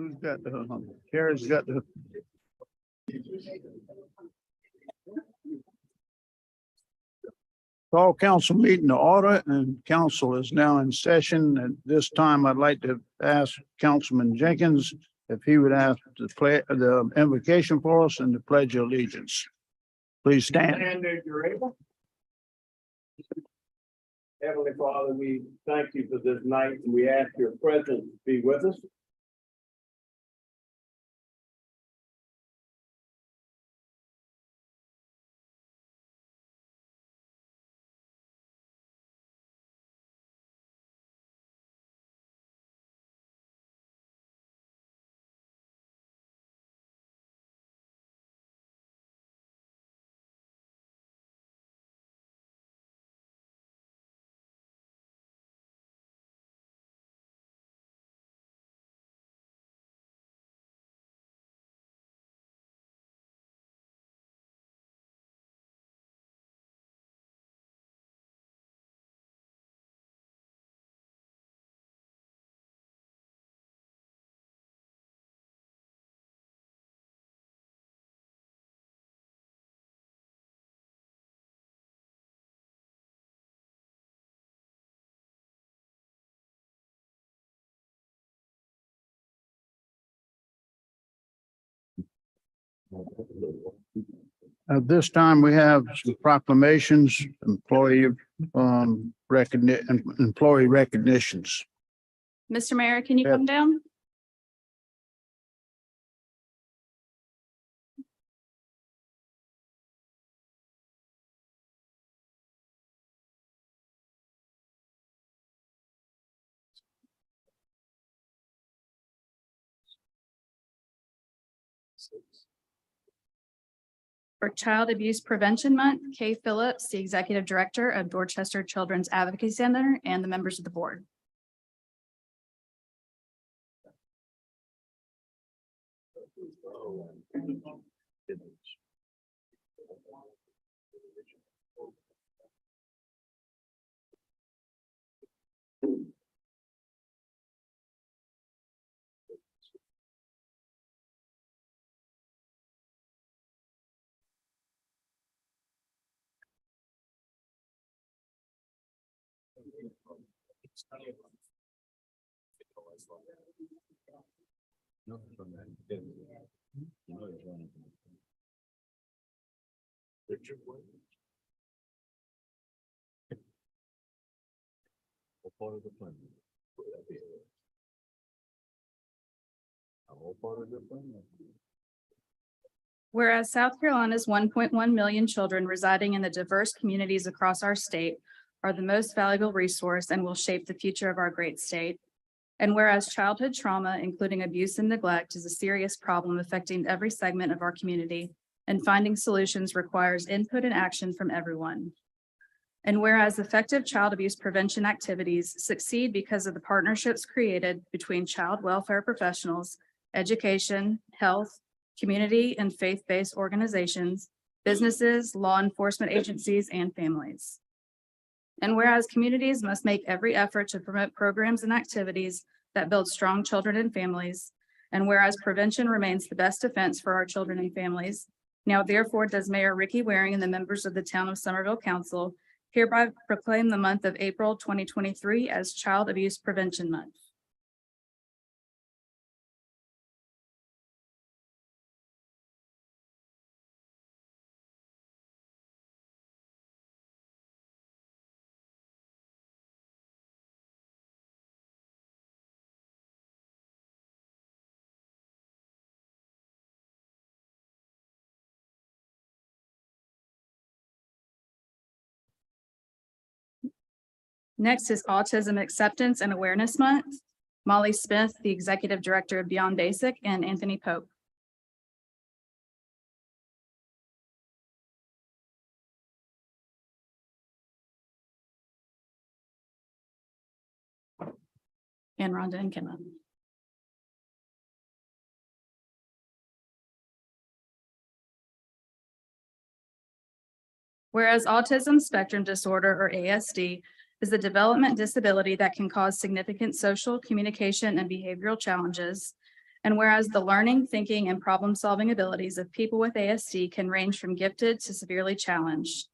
Who's got the, Kara's got the. Call council meeting to order, and council is now in session. At this time, I'd like to ask Councilman Jenkins if he would ask to play the invocation for us and the pledge of allegiance. Please stand. And if you're able. Heavenly Father, we thank you for this night and we ask your presence to be with us. At this time, we have some proclamations, employee recognitions. Mr. Mayor, can you Yep. come down? For Child Abuse Prevention Month, Kay Phillips, the Executive Director of Dorchester Children's Advocacy Center, and the members of the board. Part of the plan. All part of the plan. Whereas South Carolina's 1.1 million children residing in the diverse communities across our state are the most valuable resource and will shape the future of our great state. And whereas childhood trauma, including abuse and neglect, is a serious problem affecting every segment of our community, and finding solutions requires input and action from everyone. And whereas effective child abuse prevention activities succeed because of the partnerships created between child welfare professionals, education, health, community, and faith-based organizations, businesses, law enforcement agencies, and families. And whereas communities must make every effort to promote programs and activities that build strong children and families, and whereas prevention remains the best defense for our children and families, now therefore does Mayor Ricky Waring and the members of the Town of Somerville Council hereby proclaim the month of April 2023 as Child Abuse Prevention Month. Next is Autism Acceptance and Awareness Month. Molly Smith, the Executive Director of Beyond Basic, and Anthony Pope. And Rhonda and Kimma. Whereas autism spectrum disorder, or ASD, is a development disability that can cause significant social, communication, and behavioral challenges. And whereas the learning, thinking, and problem-solving abilities of people with ASD can range from gifted to severely challenged.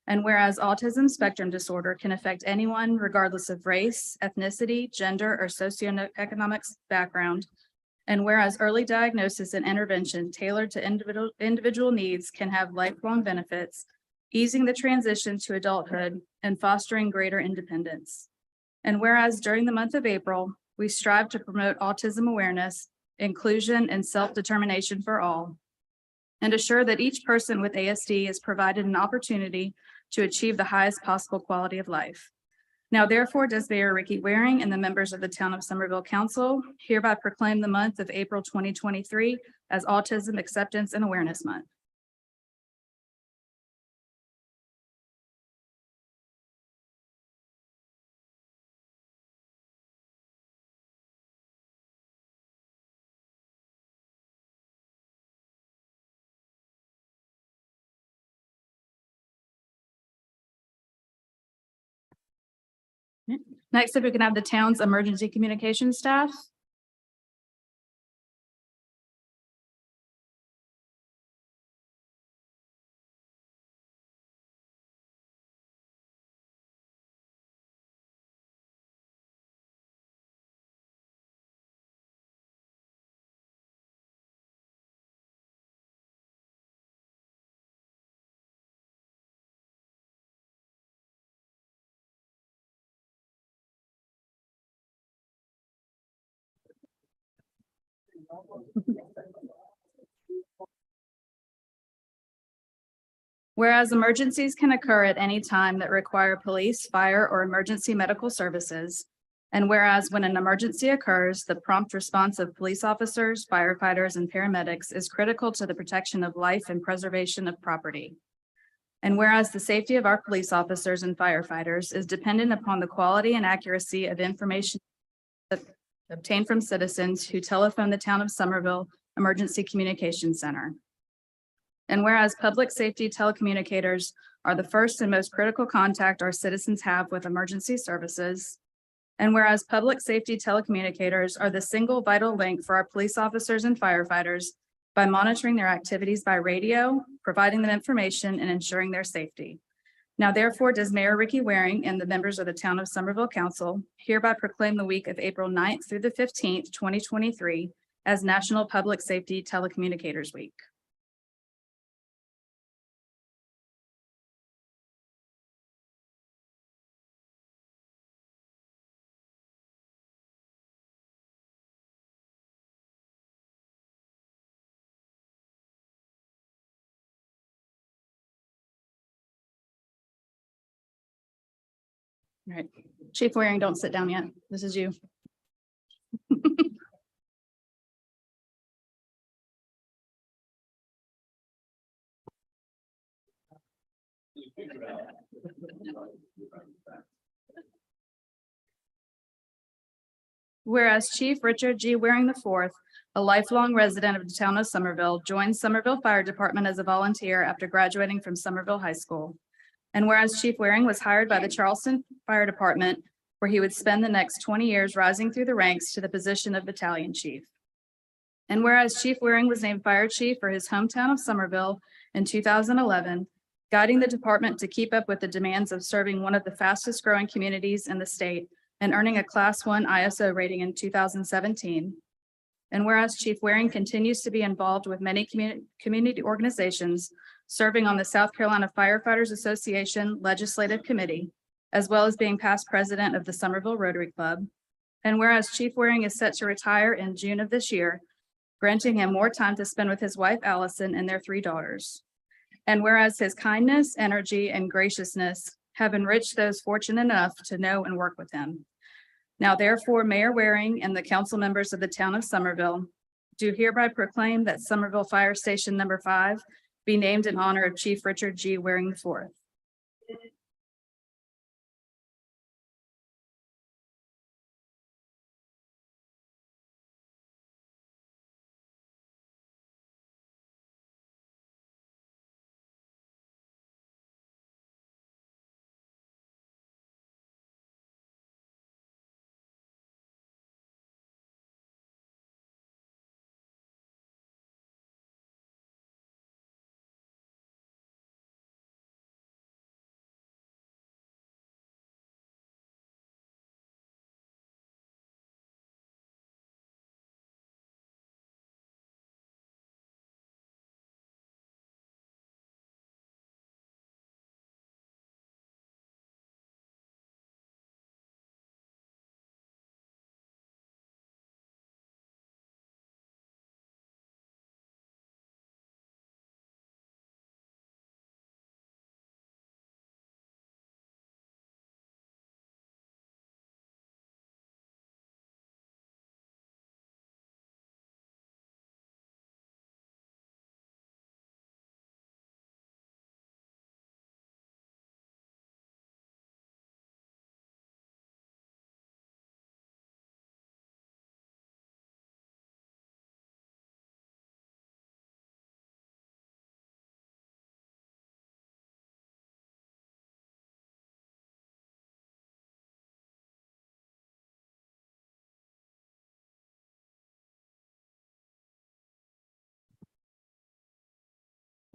And whereas autism spectrum disorder can affect anyone regardless of race, ethnicity, gender, or socioeconomic background. And whereas early diagnosis and intervention tailored to individual needs can have lifelong benefits, easing the transition to adulthood and fostering greater independence. And whereas during the month of April, we strive to promote autism awareness, inclusion, and self-determination for all, and assure that each person with ASD is provided an opportunity to achieve the highest possible quality of life. Now therefore does Mayor Ricky Waring and the members of the Town of Somerville Council hereby proclaim the month of April 2023 as Autism Acceptance and Awareness Month. Next, if we can have the town's emergency communication staff. Whereas emergencies can occur at any time that require police, fire, or emergency medical services. And whereas when an emergency occurs, the prompt response of police officers, firefighters, and paramedics is critical to the protection of life and preservation of property. And whereas the safety of our police officers and firefighters is dependent upon the quality and accuracy of information obtained from citizens who telephone the Town of Somerville Emergency Communications Center. And whereas public safety telecommunicators are the first and most critical contact our citizens have with emergency services. And whereas public safety telecommunicators are the single vital link for our police officers and firefighters by monitoring their activities by radio, providing them information, and ensuring their safety. Now therefore does Mayor Ricky Waring and the members of the Town of Somerville Council hereby proclaim the week of April 9th through the 15th, 2023 as National Public Safety Telecommunicators Week. All right, Chief Waring, don't sit down yet. This is you. Whereas Chief Richard G. Waring IV, a lifelong resident of the Town of Somerville, joined Somerville Fire Department as a volunteer after graduating from Somerville High School. And whereas Chief Waring was hired by the Charleston Fire Department, where he would spend the next 20 years rising through the ranks to the position of battalion chief. And whereas Chief Waring was named fire chief for his hometown of Somerville in 2011, guiding the department to keep up with the demands of serving one of the fastest growing communities in the state and earning a Class 1 ISO rating in 2017. And whereas Chief Waring continues to be involved with many community organizations, serving on the South Carolina Firefighters Association Legislative Committee, as well as being past president of the Somerville Rotary Club. And whereas Chief Waring is set to retire in June of this year, granting him more time to spend with his wife, Allison, and their 3 daughters. And whereas his kindness, energy, and graciousness have enriched those fortunate enough to know and work with him. Now therefore, Mayor Waring and the council members of the Town of Somerville do hereby proclaim that Somerville Fire Station number 5 be named in honor of Chief Richard G. Waring IV.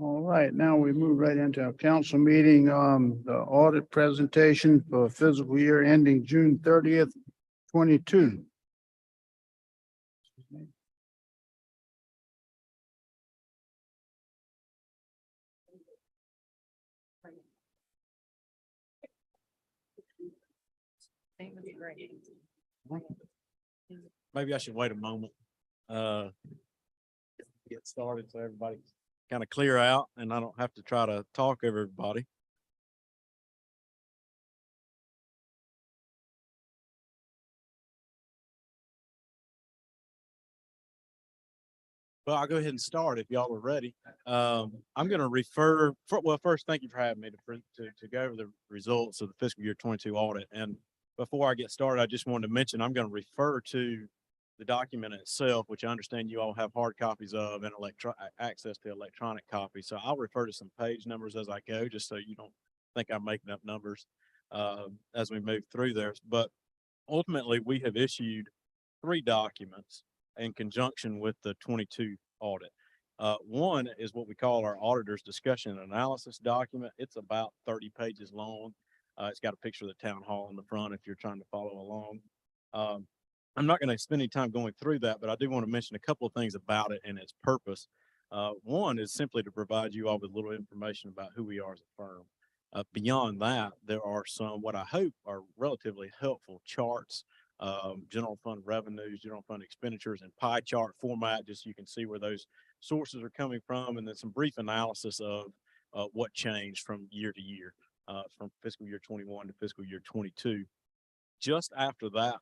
All right, now we move right into our council meeting, the audit presentation for fiscal year ending June 30th, 22. Maybe I should wait a moment. Get started so everybody kind of clear out and I don't have to try to talk over everybody. Well, I'll go ahead and start if y'all are ready. I'm going to refer, well, first, thank you for having me to go over the results of the fiscal year 22 audit. And before I get started, I just wanted to mention, I'm going to refer to the document itself, which I understand you all have hard copies of and access to electronic copies. So I'll refer to some page numbers as I go, just so you don't think I'm making up numbers as we move through there. But ultimately, we have issued 3 documents in conjunction with the 22 audit. One is what we call our auditor's discussion and analysis document. It's about 30 pages long. It's got a picture of the town hall in the front if you're trying to follow along. I'm not going to spend any time going through that, but I do want to mention a couple of things about it and its purpose. One is simply to provide you all with a little information about who we are as a firm. Beyond that, there are some, what I hope are relatively helpful charts, general fund revenues, general fund expenditures in pie chart format, just so you can see where those sources are coming from, and then some brief analysis of what changed from year to year, from fiscal year 21 to fiscal year 22. Just after that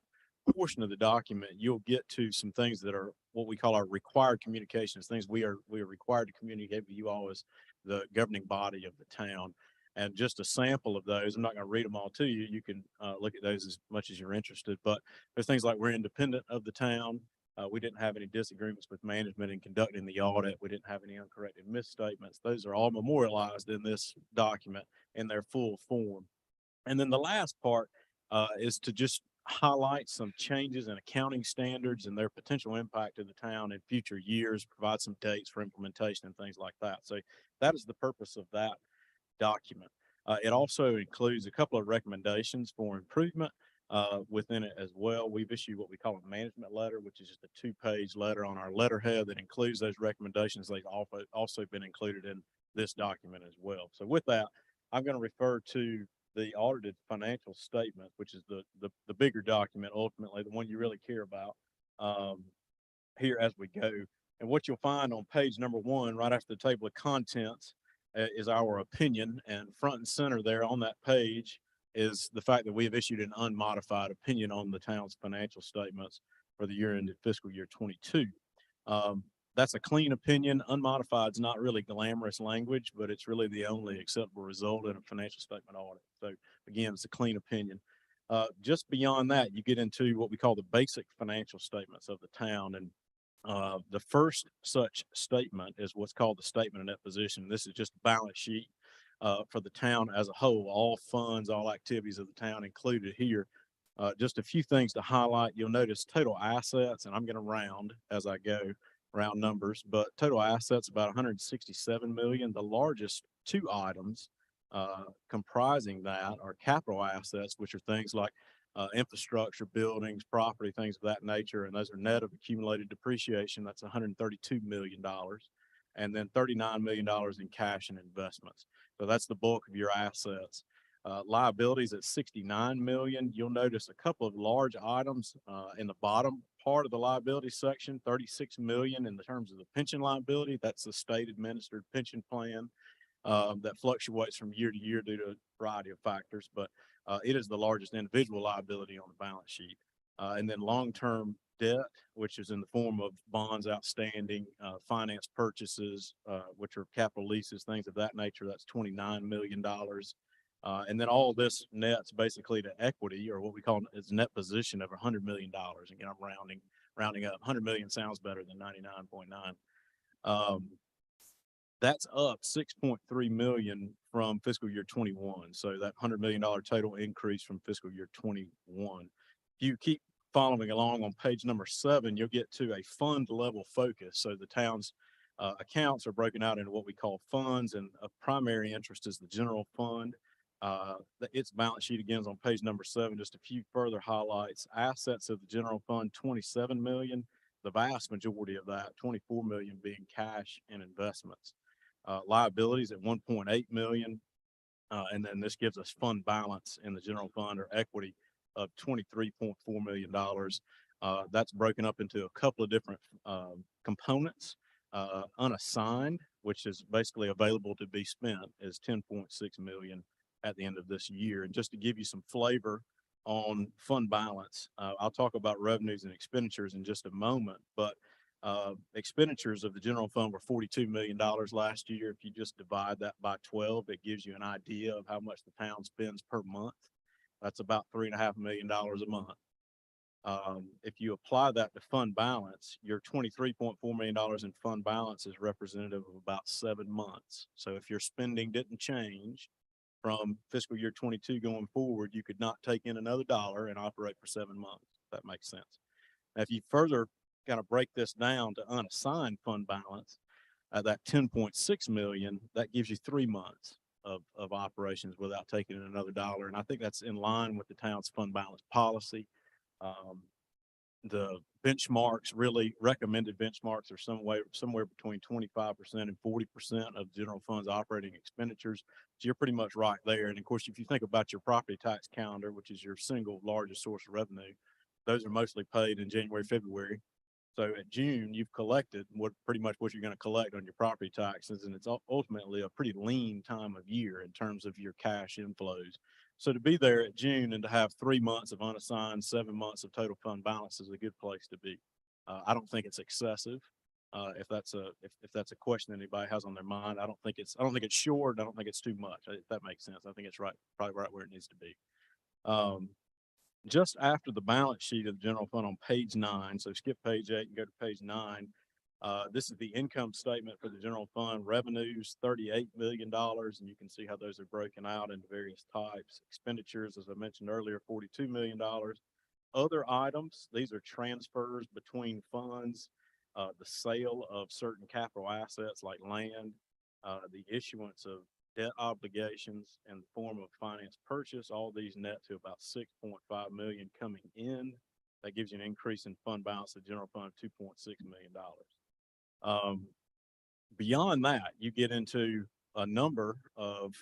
portion of the document, you'll get to some things that are what we call our required communications, things we are required to communicate with you all as the governing body of the town. And just a sample of those, I'm not going to read them all to you. You can look at those as much as you're interested, but there's things like we're independent of the town. We didn't have any disagreements with management in conducting the audit. We didn't have any uncorrected misstatements. Those are all memorialized in this document in their full form. And then the last part is to just highlight some changes in accounting standards and their potential impact to the town in future years, provide some dates for implementation and things like that. So that is the purpose of that document. It also includes a couple of recommendations for improvement within it as well. We've issued what we call a management letter, which is just a 2-page letter on our letterhead that includes those recommendations. They've also been included in this document as well. So with that, I'm going to refer to the audited financial statement, which is the bigger document, ultimately the one you really care about here as we go. And what you'll find on page number 1, right after the table of contents, is our opinion, and front and center there on that page is the fact that we have issued an unmodified opinion on the town's financial statements for the year ended fiscal year 22. That's a clean opinion. Unmodified is not really glamorous language, but it's really the only acceptable result in a financial statement audit. So again, it's a clean opinion. Just beyond that, you get into what we call the basic financial statements of the town. And the first such statement is what's called the statement of net position. This is just a balance sheet for the town as a whole, all funds, all activities of the town included here. Just a few things to highlight. You'll notice total assets, and I'm going to round as I go, round numbers, but total assets about 167 million. The largest 2 items comprising that are capital assets, which are things like infrastructure, buildings, property, things of that nature. And those are net of accumulated depreciation. That's $132 million. And then $39 million in cash and investments. So that's the bulk of your assets. Liabilities at 69 million. You'll notice a couple of large items in the bottom part of the liability section, 36 million in the terms of the pension liability. That's the state administered pension plan that fluctuates from year to year due to a variety of factors, but it is the largest individual liability on the balance sheet. And then long-term debt, which is in the form of bonds outstanding, finance purchases, which are capital leases, things of that nature. That's $29 million. And then all of this nets basically to equity, or what we call is net position of $100 million. Again, I'm rounding up. 100 million sounds better than 99.9. That's up 6.3 million from fiscal year 21. So that $100 million total increase from fiscal year 21. If you keep following along on page number 7, you'll get to a fund level focus. So the town's accounts are broken out into what we call funds, and of primary interest is the general fund. Its balance sheet again is on page number 7. Just a few further highlights. Assets of the general fund, 27 million. The vast majority of that, 24 million, being cash and investments. Liabilities at 1.8 million. And then this gives us fund balance in the general fund or equity of $23.4 million. That's broken up into a couple of different components. Unassigned, which is basically available to be spent, is 10.6 million at the end of this year. And just to give you some flavor on fund balance, I'll talk about revenues and expenditures in just a moment, but expenditures of the general fund were $42 million last year. If you just divide that by 12, it gives you an idea of how much the town spends per month. That's about $3.5 million a month. If you apply that to fund balance, your $23.4 million in fund balance is representative of about 7 months. So if your spending didn't change from fiscal year 22 going forward, you could not take in another dollar and operate for 7 months. If that makes sense. Now, if you further kind of break this down to unassigned fund balance, that 10.6 million, that gives you 3 months of operations without taking in another dollar. And I think that's in line with the town's fund balance policy. The benchmarks, really recommended benchmarks, are somewhere between 25% and 40% of general fund's operating expenditures. So you're pretty much right there. And of course, if you think about your property tax calendar, which is your single largest source of revenue, those are mostly paid in January, February. So at June, you've collected pretty much what you're going to collect on your property taxes. And it's ultimately a pretty lean time of year in terms of your cash inflows. So to be there at June and to have 3 months of unassigned, 7 months of total fund balance is a good place to be. I don't think it's excessive. If that's a question that anybody has on their mind, I don't think it's short. I don't think it's too much. If that makes sense. I think it's probably right where it needs to be. Just after the balance sheet of the general fund on page 9, so skip page 8 and go to page 9. This is the income statement for the general fund. Revenues, $38 million, and you can see how those are broken out into various types. Expenditures, as I mentioned earlier, $42 million. Other items, these are transfers between funds, the sale of certain capital assets like land, the issuance of debt obligations in the form of finance purchase. All these net to about 6.5 million coming in. That gives you an increase in fund balance of general fund of $2.6 million. Beyond that, you get into a number of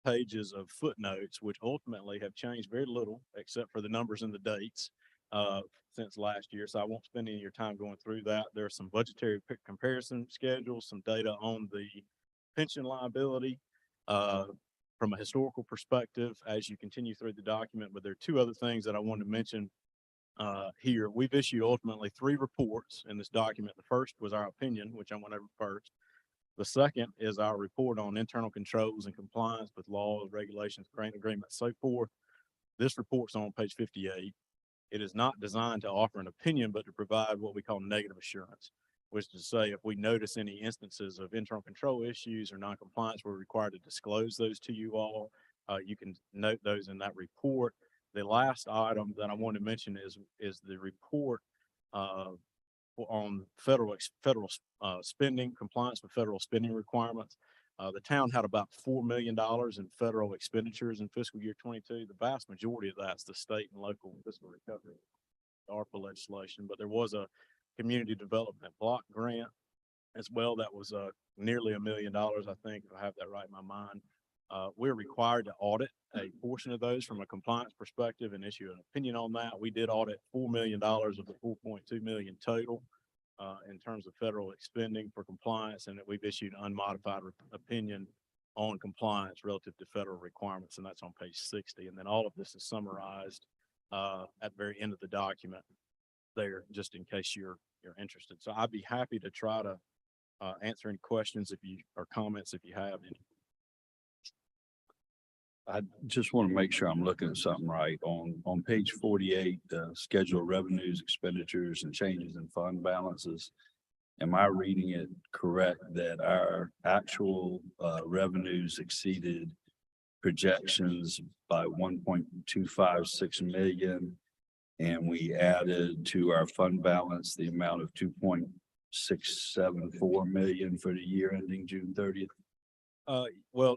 pages of footnotes, which ultimately have changed very little except for the numbers and the dates since last year. So I won't spend any of your time going through that. There are some budgetary comparison schedules, some data on the pension liability from a historical perspective as you continue through the document. But there are 2 other things that I wanted to mention here. We've issued ultimately 3 reports in this document. The first was our opinion, which I went over first. The second is our report on internal controls and compliance with laws, regulations, grant agreements, so forth. This report's on page 58. It is not designed to offer an opinion, but to provide what we call negative assurance, which is to say if we notice any instances of internal control issues or noncompliance, we're required to disclose those to you all. You can note those in that report. The last item that I want to mention is the report on federal spending, compliance with federal spending requirements. The town had about $4 million in federal expenditures in fiscal year 22. The vast majority of that's the state and local fiscal recovery, ARPA legislation, but there was a community development block grant as well. That was nearly $1 million, I think, if I have that right in my mind. We're required to audit a portion of those from a compliance perspective and issue an opinion on that. We did audit $4 million of the 4.2 million total in terms of federal spending for compliance, and that we've issued an unmodified opinion on compliance relative to federal requirements, and that's on page 60. And then all of this is summarized at the very end of the document there, just in case you're interested. So I'd be happy to try to answer any questions or comments if you have any. I just want to make sure I'm looking at something right. On page 48, schedule revenues, expenditures, and changes in fund balances. Am I reading it correct that our actual revenues exceeded projections by 1.256 million? And we added to our fund balance the amount of 674 million for the year ending June 30th. Well,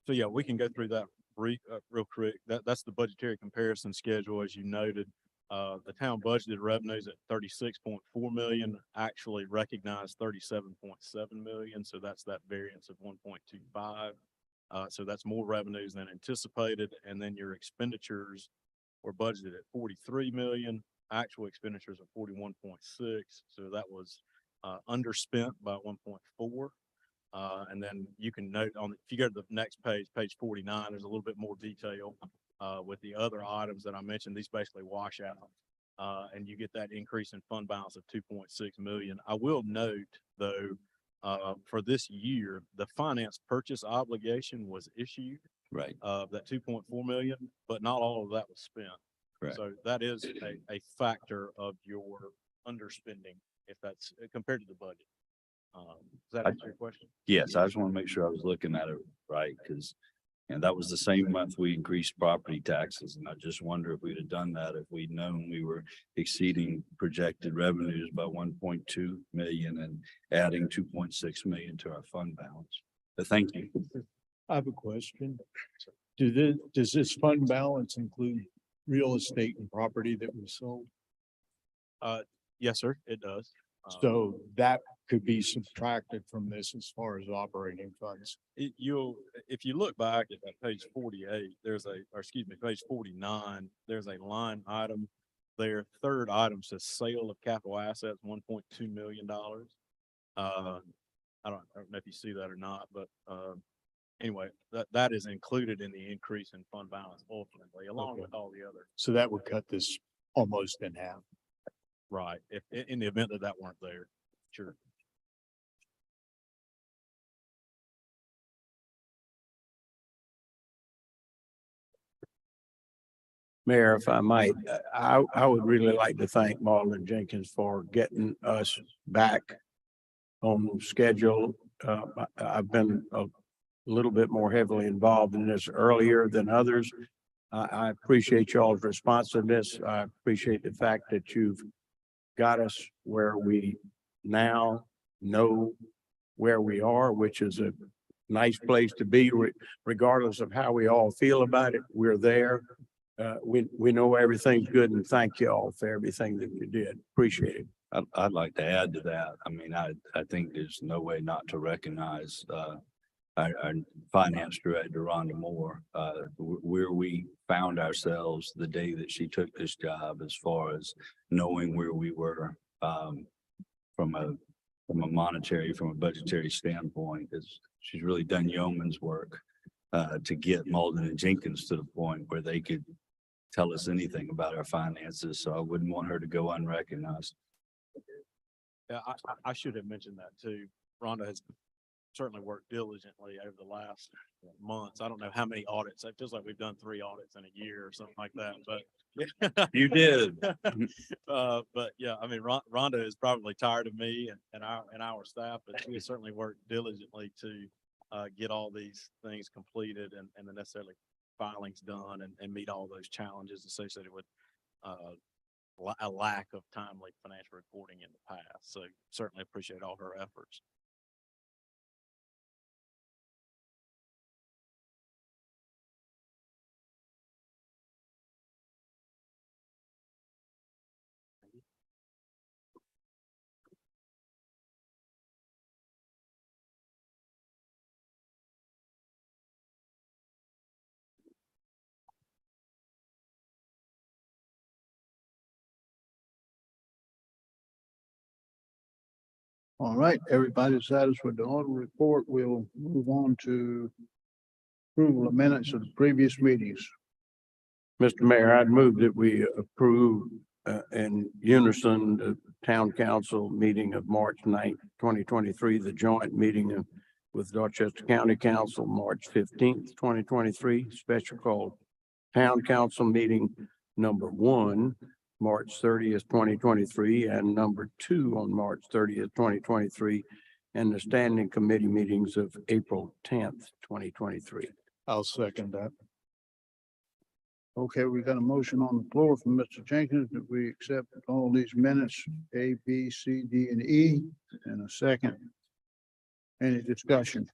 so yeah, we can go through that real quick. That's the budgetary comparison schedule, as you noted. The town budgeted revenues at 36.4 million, actually recognized 37.7 million. So that's that variance of 1.25. So that's more revenues than anticipated. And then your expenditures were budgeted at 43 million, actual expenditures of 41.6. So that was underspent by 1.4. And then you can note on, if you go to the next page, page 49, there's a little bit more detail with the other items that I mentioned. These basically wash out, and you get that increase in fund balance of 2.6 million. I will note though, for this year, the finance purchase obligation was issued Right. of that 2.4 million, but not all of that was spent. Correct. So that is a factor of your underspending, if that's compared to the budget. Does that answer your question? Yes, I just want to make sure I was looking at it right, because, and that was the same month we increased property taxes, and I just wonder if we'd have done that, if we'd known we were exceeding projected revenues by 1.2 million and adding 2.6 million to our fund balance. But thank you. I have a question. Does this fund balance include real estate and property that we sold? Yes, sir, it does. So that could be subtracted from this as far as operating funds. If you look back at that page 48, page 49, there's a line item there. Third item says sale of capital assets, $1.2 million. I don't know if you see that or not, but anyway, that is included in the increase in fund balance ultimately, along Okay. with all the other. So that would cut this almost in half. Right. If in the event that weren't there, sure. Mayor, if I might, I would really like to thank Marlon Jenkins for getting us back on schedule. I've been a little bit more heavily involved in this earlier than others. I appreciate y'all's responsiveness. I appreciate the fact that you've got us where we now know where we are, which is a nice place to be, regardless of how we all feel about it. We're there. We know everything's good, and thank you all for everything that you did. Appreciate it. I'd like to add to that. I mean, I think there's no way not to recognize our finance director, Rhonda Moore, where we found ourselves the day that she took this job, as far as knowing where we were from a budgetary standpoint. She's really done yeoman's work to get Malden and Jenkins to the point where they could tell us anything about our finances. So I wouldn't want her to go unrecognized. Yeah, I should have mentioned that too. Rhonda has certainly worked diligently over the last months. I don't know how many audits. It feels like we've done 3 audits in a year or something like that, but You did. but yeah, I mean, Rhonda is probably tired of me and our staff, but she has certainly worked diligently to get all these things completed and the necessarily filings done and meet all those challenges associated with a lack of timely financial reporting in the past. So certainly appreciate all her efforts. All right, everybody satisfied with the audit report. We'll move on to approval of minutes of the previous meetings. Mr. Mayor, I'd move that we approve in unison the town council meeting of March 9th, 2023, the joint meeting with Dorchester County Council, March 15th, 2023, special call town council meeting number 1, March 30th, 2023, and number 2 on March 30th, 2023, and the standing committee meetings of April 10th, 2023. I'll second that. Okay, we got a motion on the floor from Mr. Jenkins that we accept all these minutes, A, B, C, D, and E, in a second. Any discussion?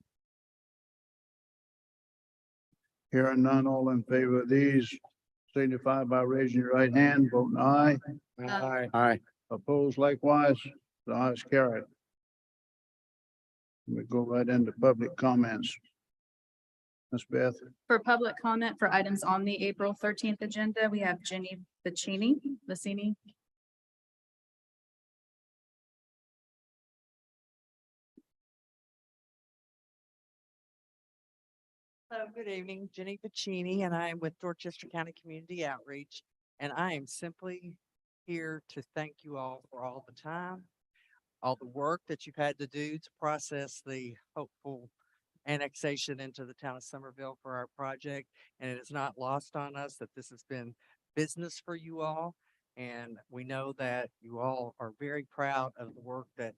Hearing none, all in favor of these, signify by raising your right hand, voting aye. Aye. Opposed likewise, the ayes carried. We go right into public comments. Ms. Beth, For public comment for items on the April 13th agenda, we have Jenny Vicini. Hello, good evening, Jenny Pacini, and I am with Dorchester County Community Outreach. And I am simply here to thank you all for all the time, all the work that you've had to do to process the hopeful annexation into the town of Somerville for our project. And it is not lost on us that this has been business for you all. And we know that you all are very proud of the work that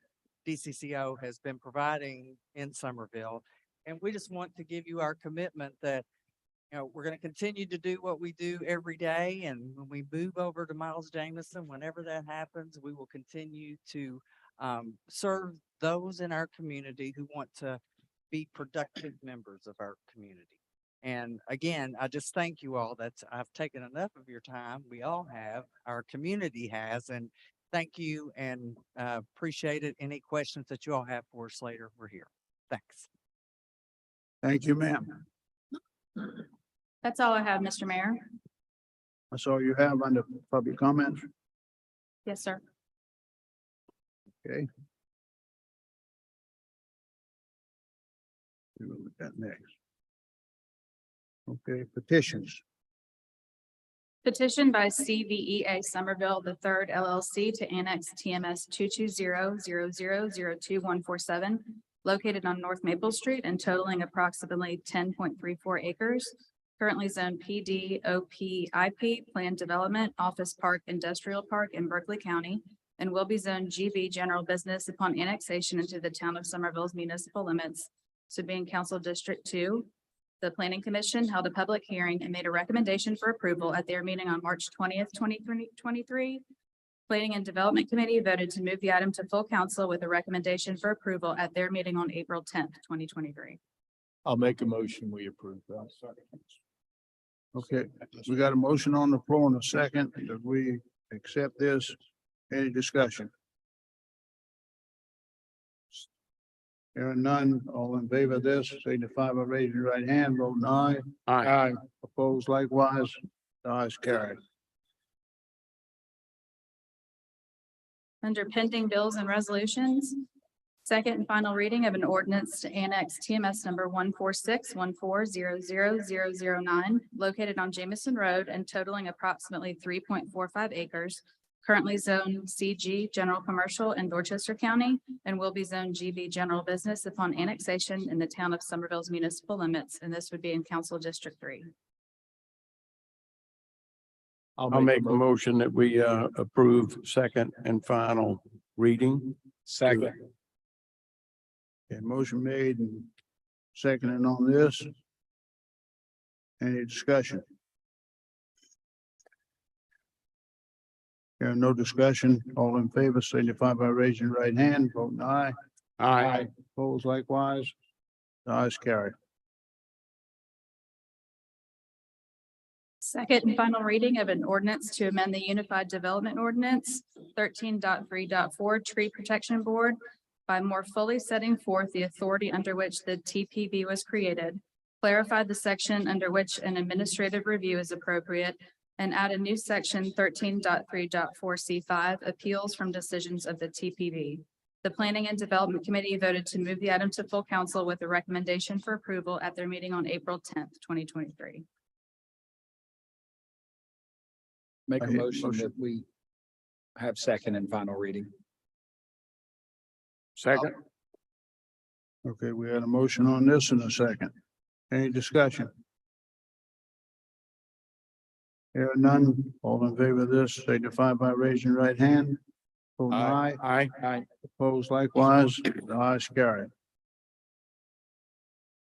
DCCO has been providing in Somerville. And we just want to give you our commitment that, we're going to continue to do what we do every day. And when we move over to Miles Jamison, whenever that happens, we will continue to serve those in our community who want to be productive members of our community. And again, I just thank you all. I've taken enough of your time. We all have, our community has, and thank you and appreciate it. Any questions that you all have for us later, we're here. Thanks. thank you, ma'am. That's all I have, Mr. Mayor. That's all you have under public comments, Yes, sir. okay? See what we got next. Okay, petitions. Petition by CVEA Somerville the Third LLC to annex TMS 22000022147 located on North Maple Street and totaling approximately 10.34 acres. Currently zoned PD, OP, Planned Development, Office Park, Industrial Park in Berkeley County, and will be zoned GB General Business upon annexation into the town of Somerville's municipal limits to be in Council District 2. The Planning Commission held a public hearing and made a recommendation for approval at their meeting on March 20th, 2023. Planning and Development Committee voted to move the item to full council with a recommendation for approval at their meeting on April 10th, 2023. I'll make a motion, we approve that. Okay, we got a motion on the floor in a second that we accept this. Any discussion? Hearing none, all in favor of this, signify by raising your right hand, voting aye. Aye. Opposed likewise, the ayes carried. Under pending bills and resolutions, second and final reading of an ordinance to annex TMS number 14614000009 located on Jamison Road and totaling approximately 3.45 acres, currently zoned CG General Commercial in Dorchester County and will be zoned GB General Business upon annexation in the town of Somerville's municipal limits, and this would be in Council District 3. I'll make a motion that we approve second and final reading. Second. Okay, motion made and seconded on this. Any discussion? Here, no discussion. All in favor, signify by raising your right hand, voting aye. Aye. Opposed likewise. The ayes carried. Second and final reading of an ordinance to amend the Unified Development Ordinance 13.3.4 Tree Protection Board by more fully setting forth the authority under which the TPB was created, clarify the section under which an administrative review is appropriate, and add a new section 13.3.4C5 appeals from decisions of the TPB. The Planning and Development Committee voted to move the item to full council with a recommendation for approval at their meeting on April 10th, 2023. Make a Okay, motion that we have second and final reading. Second. Okay, we had a motion on this in a second. Any discussion? Here none, all in favor of this, signify by raising your right hand. Voting aye. Aye. Aye. Opposed likewise, the ayes carried.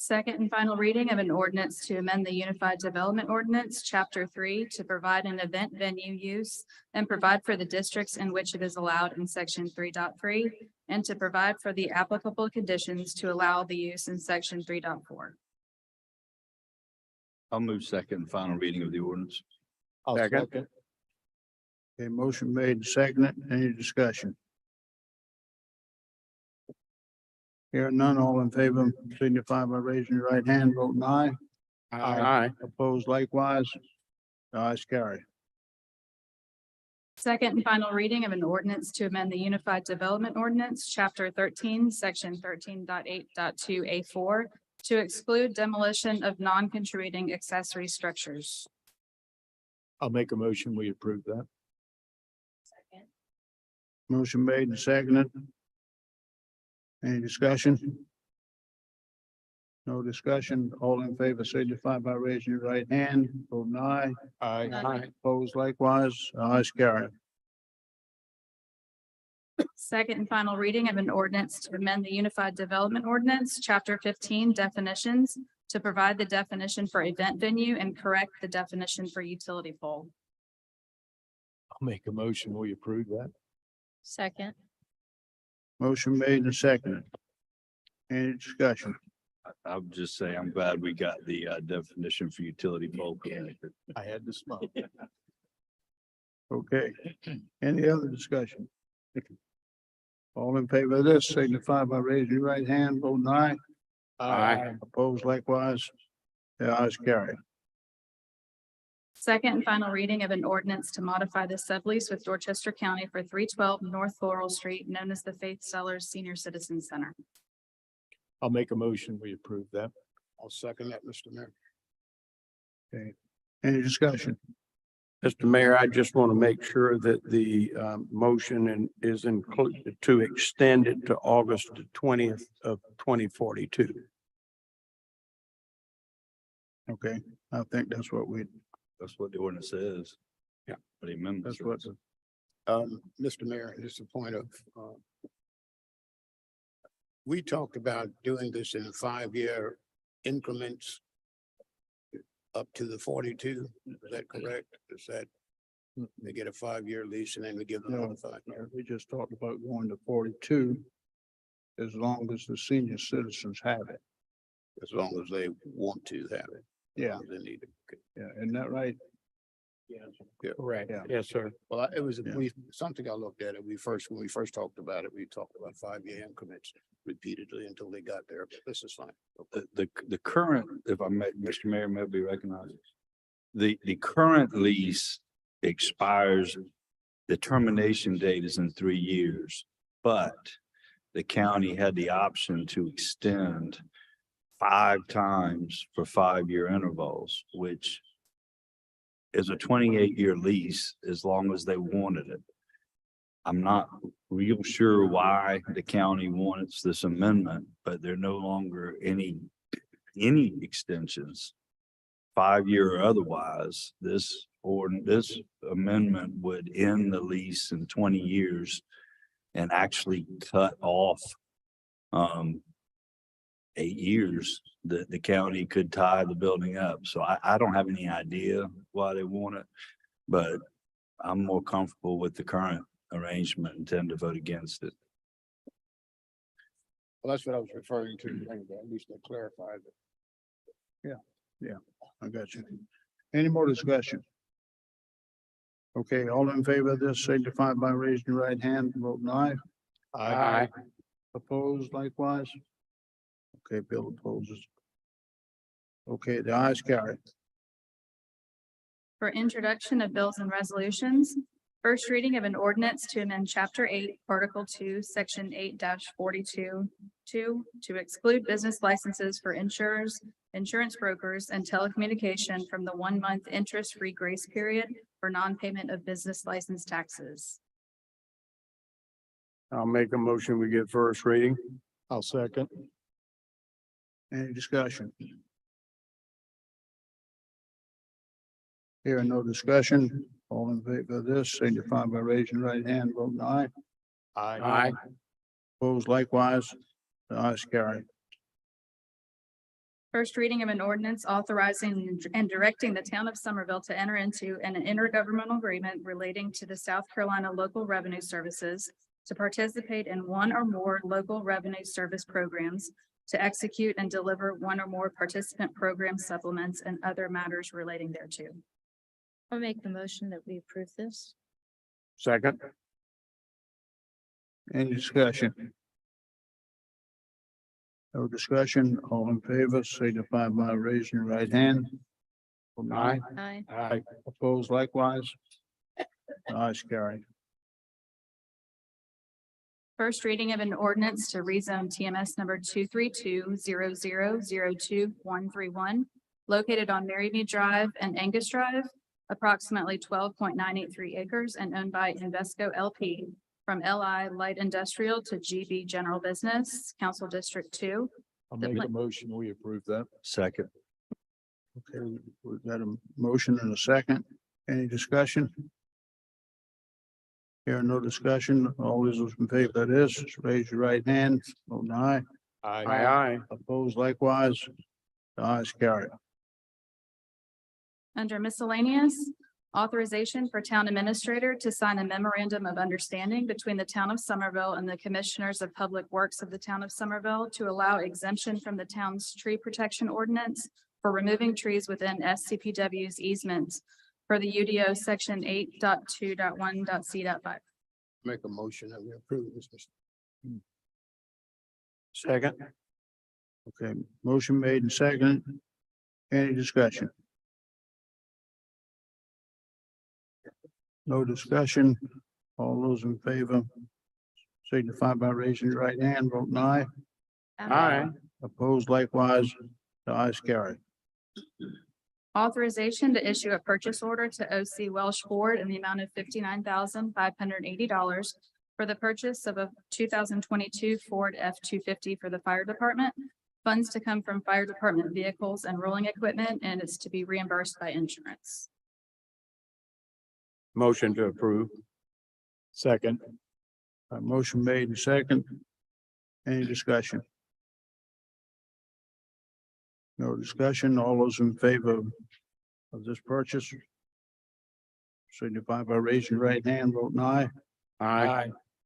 Second and final reading of an ordinance to amend the Unified Development Ordinance, Chapter 3, to provide an event venue use and provide for the districts in which it is allowed in Section 3.3, and to provide for the applicable conditions to allow the use in Section 3.4. I'll move second and final reading of the ordinance. I'll Second. second. Okay, motion made and seconded. Any discussion? Here none, all in favor, signify by raising your right hand, voting aye. Aye. Opposed likewise. The ayes carry. Second and final reading of an ordinance to amend the Unified Development Ordinance, Chapter 13, Section 13.8.2A4, to exclude demolition of non-contributing accessory structures. I'll make a motion. We approve that. Motion made and seconded. Any discussion? No discussion. All in favor signify by raising your right hand. Voting aye. Aye. Opposed likewise. The ayes carry. Second and final reading of an ordinance to amend the Unified Development Ordinance, Chapter 15, definitions, to provide the definition for event venue and correct the definition for utility pole. I'll make a motion. We approve that. Second. Motion made and seconded. Any discussion? I would just say I'm glad we got the definition for utility pole connected. I had to smile. Okay. Any other discussion? All in favor of this signify by raising your right hand. Voting aye. Aye. Opposed likewise. The ayes carry. Second and final reading of an ordinance to modify the sublease with Dorchester County for 312 North Laurel Street, known as the Faith Sellers Senior Citizen Center. I'll make a motion. We approve that. I'll second that, Mr. Mayor. Okay. Any discussion? Mr. Mayor, I just want to make sure that the is included to extend it to August 20th of 2042. Okay, I think that's what That's what the ordinance says. Yeah. But the amendments. that's what, Mr. Mayor, just a point of, we talked about doing this in 5-year increments up to the 42. Is that correct? Is that they get a 5-year lease and then we give them No. another 5 years? we just talked about going to 42 as long as the senior citizens have it. As long as they want to have it. Yeah, They need it. Okay. yeah, isn't that right? Yeah. Correct. Yeah. Yes, sir. Well, it was, Yeah. something I looked at it. When we first talked about it, we talked about 5-year increments repeatedly until they got there. But this is fine. The current, if I may, Mr. Mayor, may be recognized. The current lease expires, the termination date is in 3 years, but the county had the option to extend 5 times for 5-year intervals, which is a 28-year lease as long as they wanted it. I'm not real sure why the county wants this amendment, but there are no longer any extensions, 5-year or otherwise. This amendment would end the lease in 20 years and actually cut off 8 years that the county could tie the building up. So I don't have any idea why they want it, but I'm more comfortable with the current arrangement and tend to vote against it. Well, that's what I was referring to. At least they clarified it. I got you. Any more discussion? Okay, all in favor of this signify by raising your right hand, voting aye. Aye. Opposed likewise? Okay, Bill opposes. Okay, the ayes carry. For introduction of bills and resolutions, first reading of an ordinance to amend Chapter 8, Article 2, Section 8-42, to exclude business licenses for insurers, insurance brokers, and telecommunication from the 1-month interest-free grace period for non-payment of business license taxes. I'll make a motion. We get first reading. I'll second. Any discussion? Here, no discussion. All in favor of this signify by raising your right hand, voting aye. Aye. Opposed likewise? The ayes carry. First reading of an ordinance authorizing and directing the town of Somerville to enter into an intergovernmental agreement relating to the South Carolina Local Revenue Services to participate in one or more local revenue service programs, to execute and deliver one or more participant program supplements and other matters relating thereto. I'll make the motion that we approve this. Second. Any discussion? No discussion, all in favor, signify by raising your right hand. Aye. Aye. Aye. Opposed likewise. Ayes carried. First reading of an ordinance to rezone TMS number 232-0002-131, located on Maryview Drive and Angus Drive, approximately 12.983 acres and owned by Invesco LP, from LI Light Industrial to GB General Business, Council District 2. I'll The make pla- a motion, we approve that. Second. Okay, we've got a motion and a second. Any discussion? Here, no discussion. All those in favor of this, raise your right hand. Vote aye. Aye. Opposed likewise. The ayes carry. Under miscellaneous, authorization for town administrator to sign a memorandum of understanding between the town of Somerville and the commissioners of public works of the town of Somerville to allow exemption from the town's tree protection ordinance for removing trees within SCPW's easements for the UDO section 8.2.1.c.5. Make a motion that we approve this. Second. Okay, motion made and seconded. Any discussion? No discussion. All those in favor signify by raising your right hand. Vote aye. Opposed likewise. The ayes carry. Authorization to issue a purchase order to OC Welsh Ford in the amount of $59,580 for the purchase of a 2022 Ford F-250 for the fire department. Funds to come from fire department vehicles and rolling equipment, and it's to be reimbursed by insurance. Motion to approve. Second. Motion made and second. Any discussion? No discussion. All those in favor of this purchase signify by raising your right hand. Vote aye.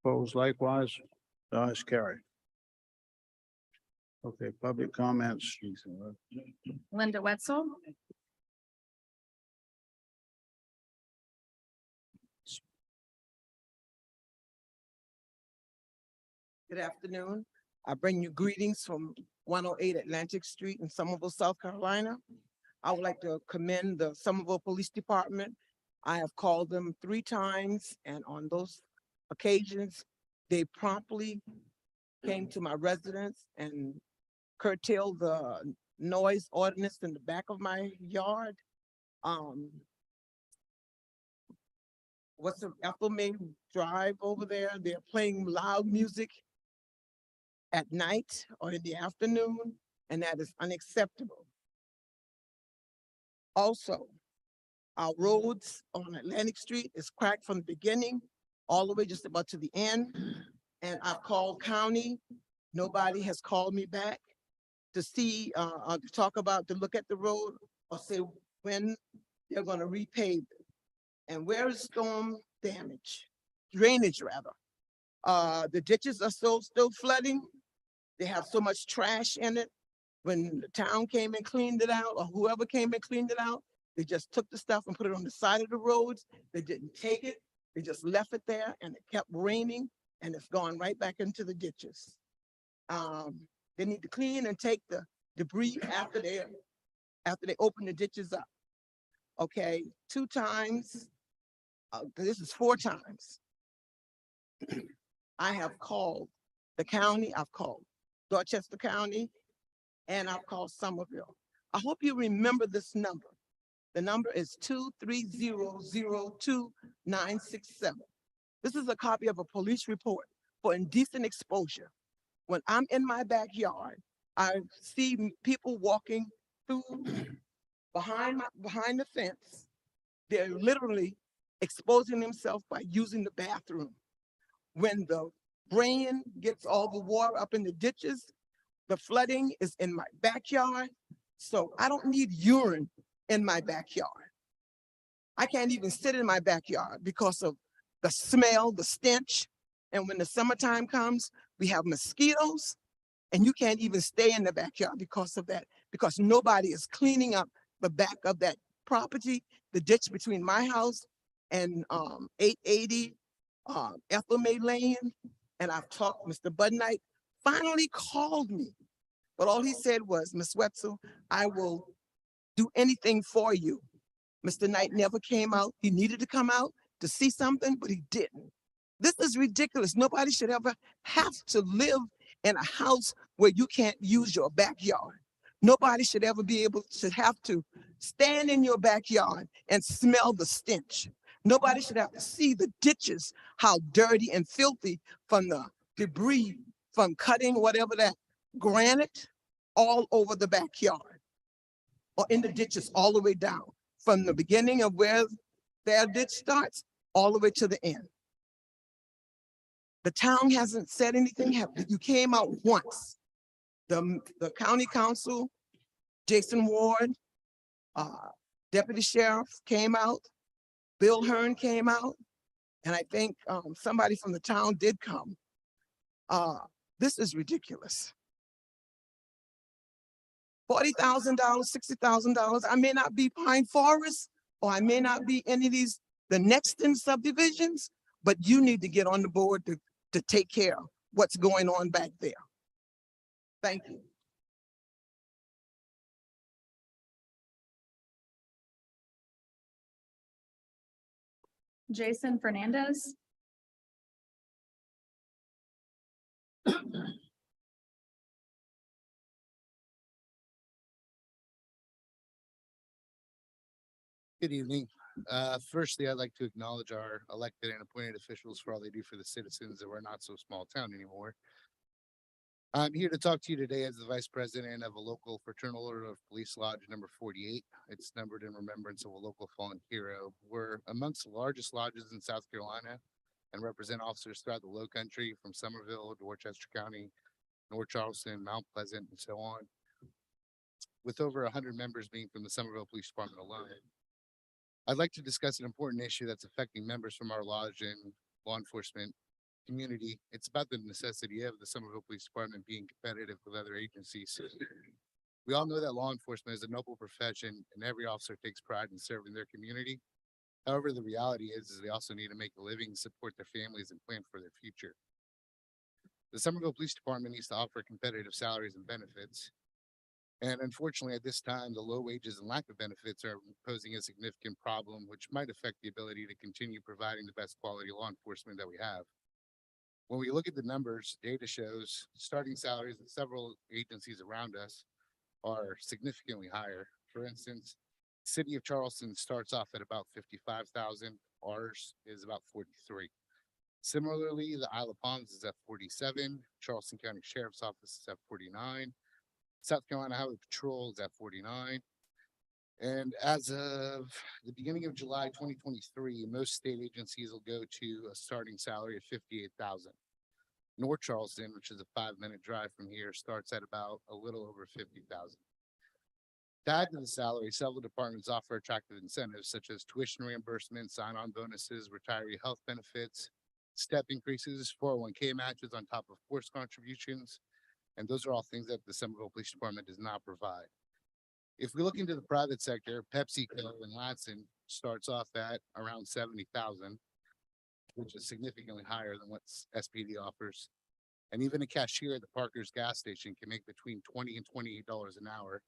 Opposed likewise. The ayes carry. Okay, public comments. Linda Wetzel. Good afternoon. I bring you greetings from 108 Atlantic Street in Somerville, South Carolina. I would like to commend the Somerville Police Department. I have called them 3 times, and on those occasions, they promptly came to my residence and curtailed the noise ordinance in the back of my yard. What's the Ethel May Drive over there? They're playing loud music at night or in the afternoon, and that is unacceptable. Also, our roads on Atlantic Street is cracked from the beginning all the way just about to the end. And I've called county. Nobody has called me back to see, to talk about, to look at the road or say when they're gonna repave it. And where is storm damage? Drainage rather. The ditches are still flooding. They have so much trash in it. When the town came and cleaned it out, or whoever came and cleaned it out, they just took the stuff and put it on the side of the roads. They didn't take it. They just left it there, and it kept raining, and it's gone right back into the ditches. They need to clean and take the debris after they open the ditches up. Okay, 2 times. This is 4 times. I have called the county. I've called Dorchester County, and I've called Somerville. I hope you remember this number. The number is 230-02967. This is a copy of a police report for indecent exposure. When I'm in my backyard, I see people walking through behind the fence. They're literally exposing themselves by using the bathroom. When the rain gets all the water up in the ditches, the flooding is in my backyard. So I don't need urine in my backyard. I can't even sit in my backyard because of the smell, the stench. And when the summertime comes, we have mosquitoes and you can't even stay in the backyard because of that, because nobody is cleaning up the back of that property, the ditch between my house and 880 Ethel May Lane. And I've talked, Mr. Budnight finally called me, but all he said was, Ms. Wetzel, I will do anything for you. Mr. Knight never came out. He needed to come out to see something, but he didn't. This is ridiculous. Nobody should ever have to live in a house where you can't use your backyard. Nobody should ever be able to have to stand in your backyard and smell the stench. Nobody should have to see the ditches, how dirty and filthy from the debris from cutting whatever that granite all over the backyard or in the ditches all the way down from the beginning of where their ditch starts all the way to the end. The town hasn't said anything. You came out once. The county council, Jason Ward, deputy sheriff came out, Bill Hearn came out, and I think somebody from the town did come. This is ridiculous. $40,000, $60,000. I may not be Pine Forest, or I may not be any of these, the Nexton subdivisions, but you need to get on the board to take care of what's going on back there. Thank you. Jason Fernandez. Good evening. Firstly, I'd like to acknowledge our elected and appointed officials for all they do for the citizens of our not so small town anymore. I'm here to talk to you today as the vice president of a local fraternal order of police lodge number 48. It's numbered in remembrance of a local fallen hero. We're amongst the largest lodges in South Carolina and represent officers throughout the Low Country from Somerville, Dorchester County, North Charleston, Mount Pleasant, and so on. With over 100 members being from the Somerville Police Department alone. I'd like to discuss an important issue that's affecting members from our lodge and law enforcement community. It's about the necessity of the Somerville Police Department being competitive with other agencies. We all know that law enforcement is a noble profession and every officer takes pride in serving their community. However, the reality is they also need to make a living, support their families, and plan for their future. The Somerville Police Department needs to offer competitive salaries and benefits. And unfortunately, at this time, the low wages and lack of benefits are posing a significant problem, which might affect the ability to continue providing the best quality law enforcement that we have. When we look at the numbers, data shows starting salaries at several agencies around us are significantly higher. For instance, City of Charleston starts off at about 55,000. Ours is about 43. Similarly, the Isle of Palms is at 47. Charleston County Sheriff's Office is at 49. South Carolina Highway Patrol is at 49. And as of the beginning of July 2023, most state agencies will go to a starting salary of 58,000. North Charleston, which is a 5-minute drive from here, starts at about a little over 50,000. To add to the salary, several departments offer attractive incentives such as tuition reimbursement, sign-on bonuses, retiree health benefits, step increases, 401k matches on top of force contributions. And those are all things that the Somerville Police Department does not provide. If we look into the private sector, PepsiCo in Ladson starts off at around 70,000, which is significantly higher than what SPD offers. And even a cashier at the Parker's gas station can make between $20 and $28 an hour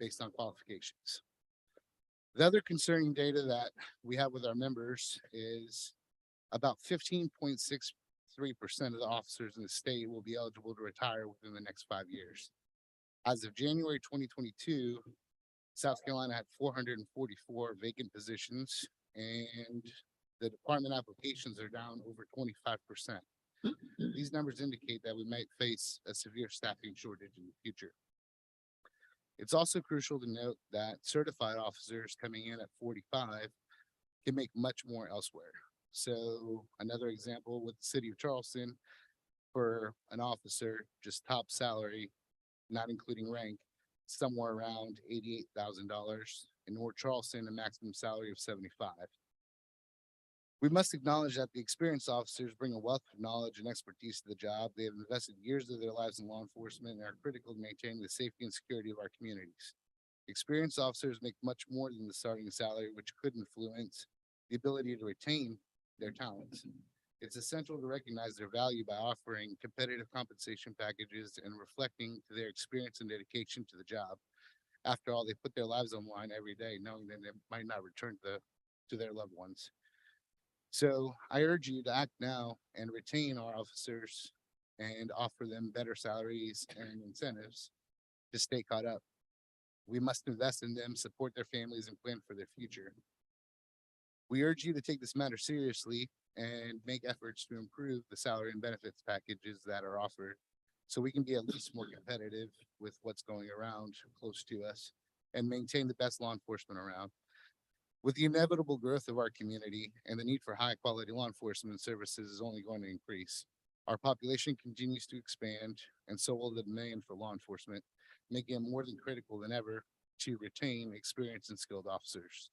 based on qualifications. The other concerning data that we have with our members is about 15.63% of the officers in the state will be eligible to retire within the next 5 years. As of January 2022, South Carolina had 444 vacant positions, and the department applications are down over 25%. These numbers indicate that we might face a severe staffing shortage in the future. It's also crucial to note that certified officers coming in at 45 can make much more elsewhere. So another example with the City of Charleston, for an officer, just top salary, not including rank, somewhere around $88,000. In North Charleston, a maximum salary of 75. We must acknowledge that the experienced officers bring a wealth of knowledge and expertise to the job. They have invested years of their lives in law enforcement and are critical to maintaining the safety and security of our communities. Experienced officers make much more than the starting salary, which could influence the ability to retain their talents. It's essential to recognize their value by offering competitive compensation packages and reflecting their experience and dedication to the job. After all, they put their lives on the line every day, knowing that they might not return to their loved ones. So I urge you to act now and retain our officers and offer them better salaries and incentives to stay caught up. We must invest in them, support their families, and plan for their future. We urge you to take this matter seriously and make efforts to improve the salary and benefits packages that are offered so we can be at least more competitive with what's going around close to us and maintain the best law enforcement around. With the inevitable growth of our community and the need for high quality law enforcement services is only going to increase. Our population continues to expand and so will the demand for law enforcement, making it more than critical than ever to retain experienced and skilled officers.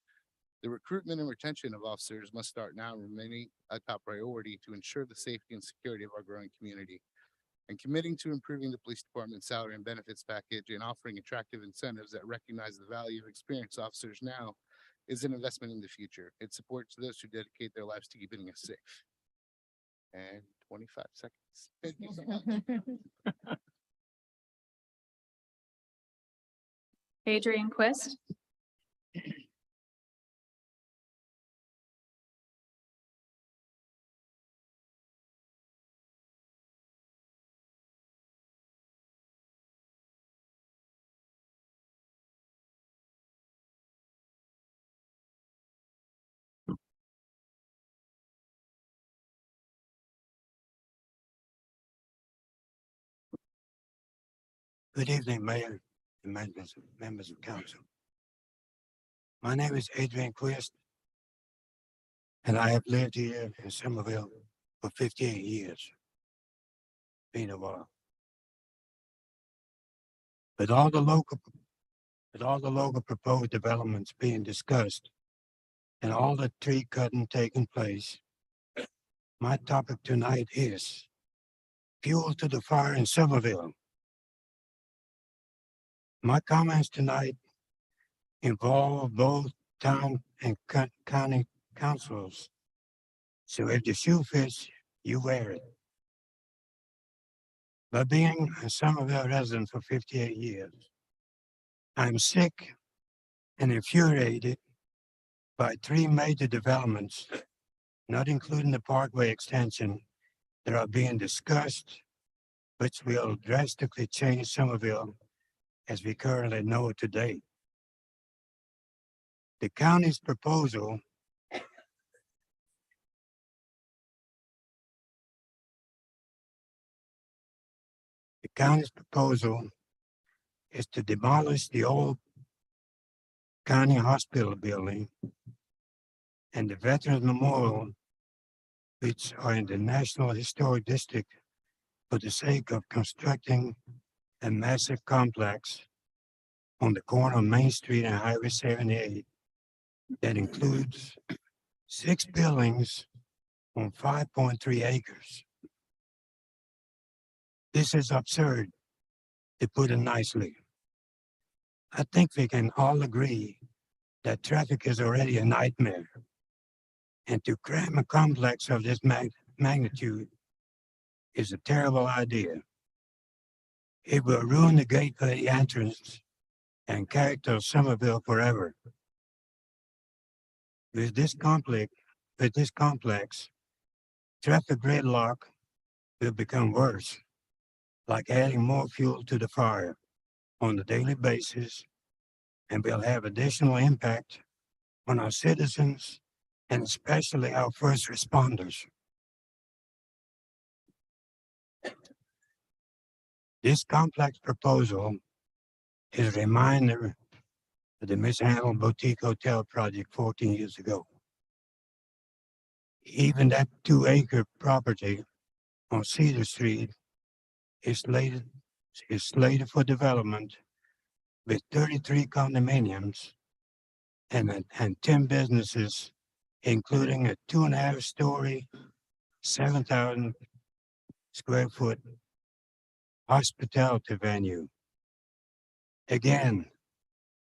The recruitment and retention of officers must start now, remaining a top priority to ensure the safety and security of our growing community. And committing to improving the police department's salary and benefits package and offering attractive incentives that recognize the value of experienced officers now is an investment in the future. It supports those who dedicate their lives to keeping us safe. And 25 seconds. Thank you so much. Adrian Quist. Good evening, Mayor and members of council. My name is Adrian Quist, and I have lived here in Somerville for 58 years. Been a while. With all the local proposed developments being discussed and all the tree cutting taking place, my topic tonight is fuel to the fire in Somerville. My comments tonight involve both town and county councils. So if the shoe fits, you wear it. By being a Somerville resident for 58 years, I'm sick and infuriated by three major developments, not including the Parkway extension, that are being discussed, which will drastically change Somerville as we currently know it today. The county's proposal is to demolish the old county hospital building and the Veterans Memorial, which are in the National Historic District, for the sake of constructing a massive complex on the corner of Main Street and Highway 78 that includes 6 buildings on 5.3 acres. This is absurd, to put it nicely. I think we can all agree that traffic is already a nightmare, and to cram a complex of this magnitude is a terrible idea. It will ruin the gateway entrance and character of Somerville forever. With this complex, traffic gridlock will become worse, like adding more fuel to the fire on a daily basis, and will have additional impact on our citizens and especially our first responders. This complex proposal is a reminder of the mishandled boutique hotel project 14 years ago. Even that 2-acre property on Cedar Street is slated for development with 33 condominiums and 10 businesses, including a 2.5-story, 7,000 square foot hospitality venue. Again,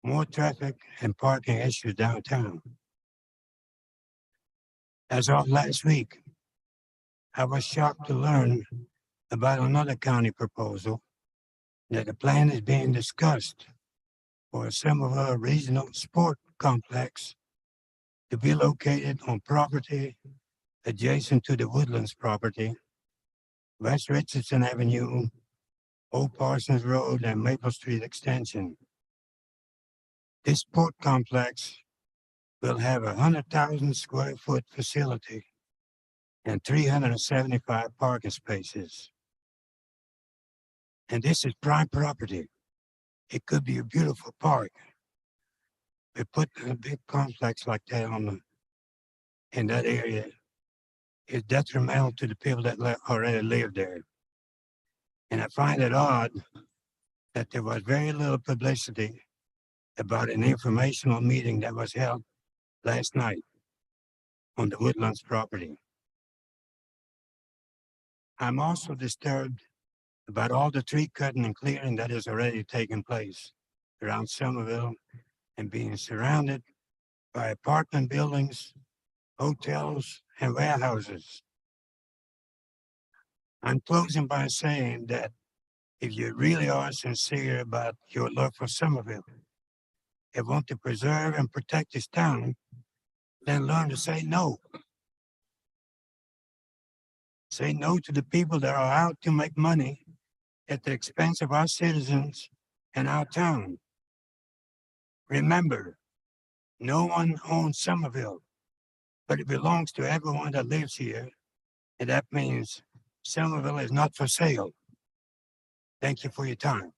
more traffic and parking issues downtown. As of last week, I was shocked to learn about another county proposal that the plan is being discussed for a Somerville Regional Sport Complex to be located on property adjacent to the Woodlands property, West Richardson Avenue, Old Parsons Road, and Maple Street Extension. This sport complex will have a 100,000 square foot facility and 375 parking spaces. And this is prime property. It could be a beautiful park. But putting a big complex like that in that area is detrimental to the people that already live there. And I find it odd that there was very little publicity about an informational meeting that was held last night on the Woodlands property. I'm also disturbed about all the tree cutting and clearing that has already taken place around Somerville and being surrounded by apartment buildings, hotels, and warehouses. I'm closing by saying that if you really are sincere about your love for Somerville and want to preserve and protect this town, then learn to say no. Say no to the people that are out to make money at the expense of our citizens and our town. Remember, no one owns Somerville, but it belongs to everyone that lives here, and that means Somerville is not for sale. Thank you for your time.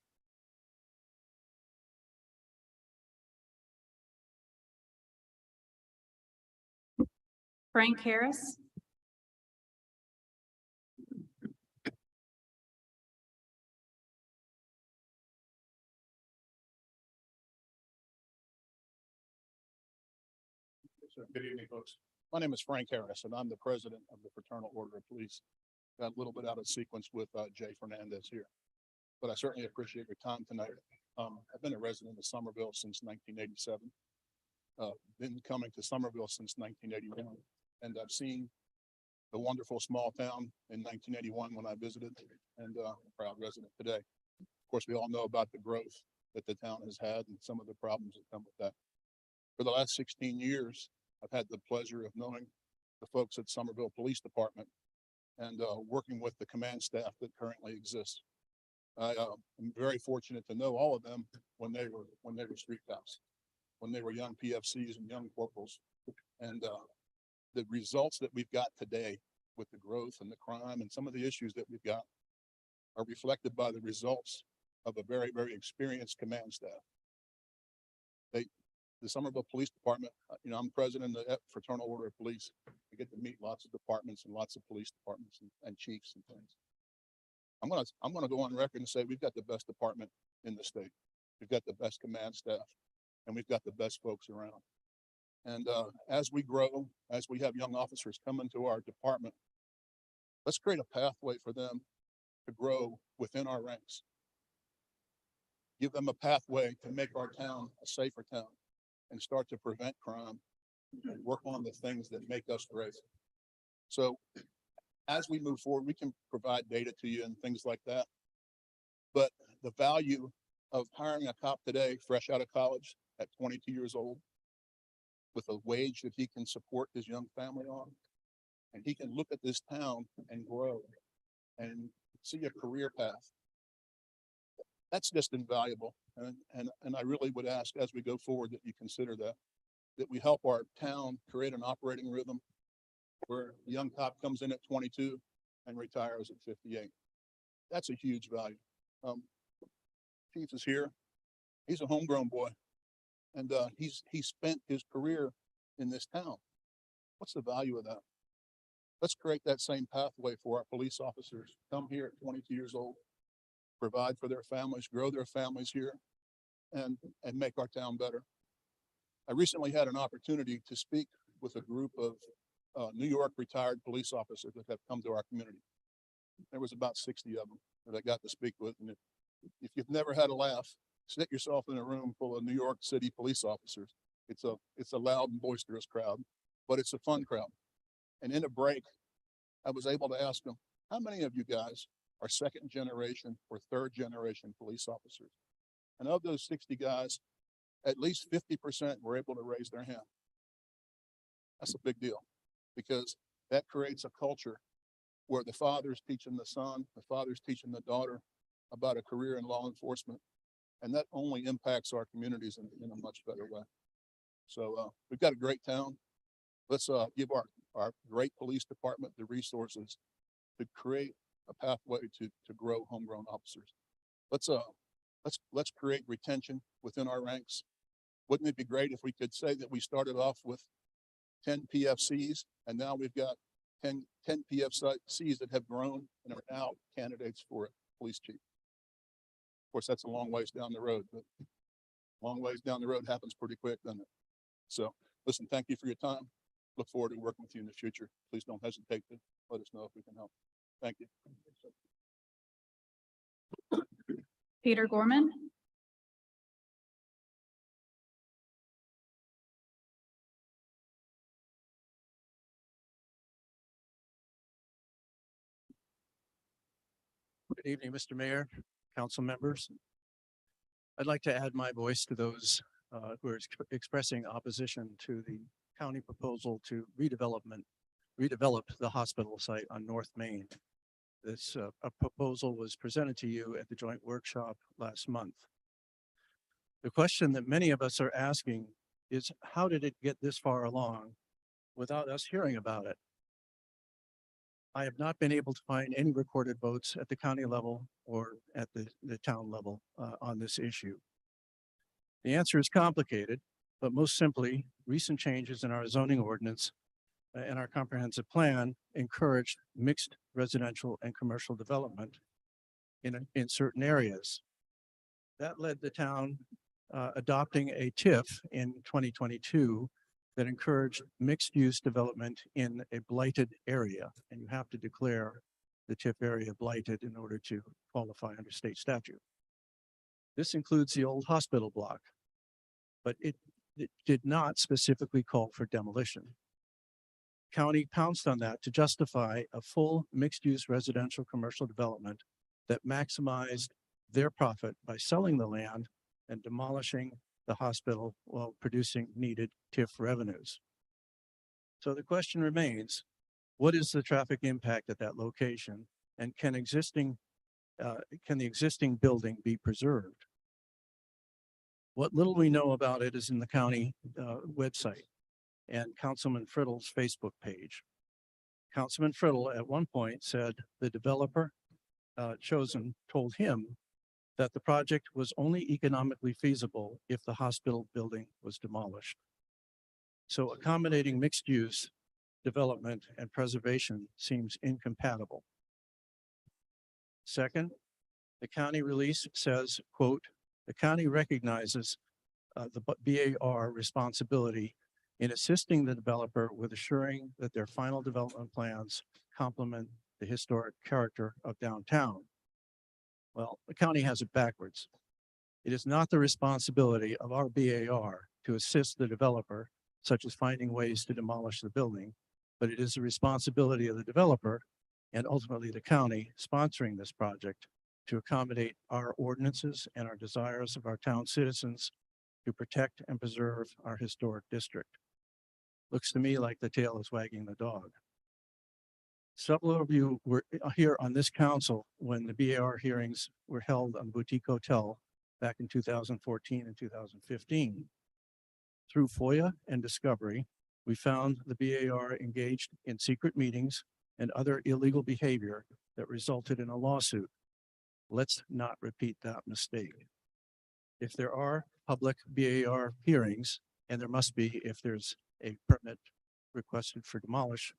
Frank Harris. Good evening, folks. My name is Frank Harris, and I'm the president of the Fraternal Order of Police. Got a little bit out of sequence with Jay Fernandez here, but I certainly appreciate your time tonight. I've been a resident of Somerville since 1987. Been coming to Somerville since 1981, and I've seen the wonderful small town in 1981 when I visited, and proud resident today. Of course, we all know about the growth that the town has had and some of the problems that come with that. For the last 16 years, I've had the pleasure of knowing the folks at Somerville Police Department and working with the command staff that currently exists. I am very fortunate to know all of them when they were street cops, when they were young PFCs and young corporals. And the results that we've got today with the growth and the crime and some of the issues that we've got are reflected by the results of a very, very experienced command staff. The Somerville Police Department, I'm president of the Fraternal Order of Police. We get to meet lots of departments and lots of police departments and chiefs and things. I'm gonna go on record and say we've got the best department in the state. We've got the best command staff, and we've got the best folks around. And as we grow, as we have young officers come into our department, let's create a pathway for them to grow within our ranks. Give them a pathway to make our town a safer town and start to prevent crime and work on the things that make us great. So as we move forward, we can provide data to you and things like that. But the value of hiring a cop today, fresh out of college at 22 years old, with a wage that he can support his young family on, and he can look at this town and grow and see a career path. That's just invaluable. And I really would ask as we go forward that you consider that we help our town create an operating rhythm where a young cop comes in at 22 and retires at 58. That's a huge value. Chief is here. He's a homegrown boy, and he spent his career in this town. What's the value of that? Let's create that same pathway for our police officers. Come here at 22 years old, provide for their families, grow their families here, and make our town better. I recently had an opportunity to speak with a group of New York retired police officers that have come to our community. There was about 60 of them that I got to speak with. And if you've never had a laugh, sit yourself in a room full of New York City police officers. It's a loud and boisterous crowd, but it's a fun crowd. And in a break, I was able to ask them, how many of you guys are second generation or third generation police officers? And of those 60 guys, at least 50% were able to raise their hand. That's a big deal because that creates a culture where the father's teaching the son, the father's teaching the daughter about a career in law enforcement. And that only impacts our communities in a much better way. So we've got a great town. Let's give our great police department the resources to create a pathway to grow homegrown officers. Let's create retention within our ranks. Wouldn't it be great if we could say that we started off with 10 PFCs and now we've got 10 PFCs that have grown and are now candidates for a police chief? Of course, that's a long ways down the road, but long ways down the road happens pretty quick, doesn't it? So listen, thank you for your time. Look forward to working with you in the future. Please don't hesitate to let us know if we can help. Thank you. Peter Gorman. Good evening, Mr. Mayor, council members. I'd like to add my voice to those who are expressing opposition to the county proposal to redevelop the hospital site on North Main. This a proposal was presented to you at the joint workshop last month. The question that many of us are asking is, how did it get this far along without us hearing about it? I have not been able to find any recorded votes at the county level or at the town level on this issue. The answer is complicated, but most simply, recent changes in our zoning ordinance and our comprehensive plan encouraged mixed residential and commercial development in certain areas. That led the town adopting a TIF in 2022 that encouraged mixed-use development in a blighted area. And you have to declare the TIF area blighted in order to qualify under state statute. This includes the old hospital block, but it did not specifically call for demolition. County pounced on that to justify a full mixed-use residential commercial development that maximized their profit by selling the land and demolishing the hospital while producing needed TIF revenues. So the question remains, what is the traffic impact at that location? And can the existing building be preserved? What little we know about it is in the county website and Councilman Friddle's Facebook page. Councilman Friddle at one point said the developer chosen told him that the project was only economically feasible if the hospital building was demolished. So accommodating mixed use development and preservation seems incompatible. Second, the county release says, quote, the county recognizes the BAR responsibility in assisting the developer with assuring that their final development plans complement the historic character of downtown. Well, the county has it backwards. It is not the responsibility of our BAR to assist the developer, such as finding ways to demolish the building, but it is the responsibility of the developer and ultimately the county sponsoring this project to accommodate our ordinances and our desires of our town citizens to protect and preserve our historic district. Looks to me like the tail is wagging the dog. Several of you were here on this council when the BAR hearings were held on Boutique Hotel back in 2014 and 2015. Through FOIA and discovery, we found the BAR engaged in secret meetings and other illegal behavior that resulted in a lawsuit. Let's not repeat that mistake. If there are public BAR hearings, and there must be if there's a permit requested for demolishment,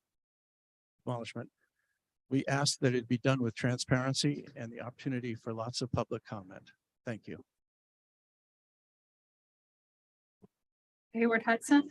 we ask that it be done with transparency and the opportunity for lots of public comment. Thank you. Hayward Hudson.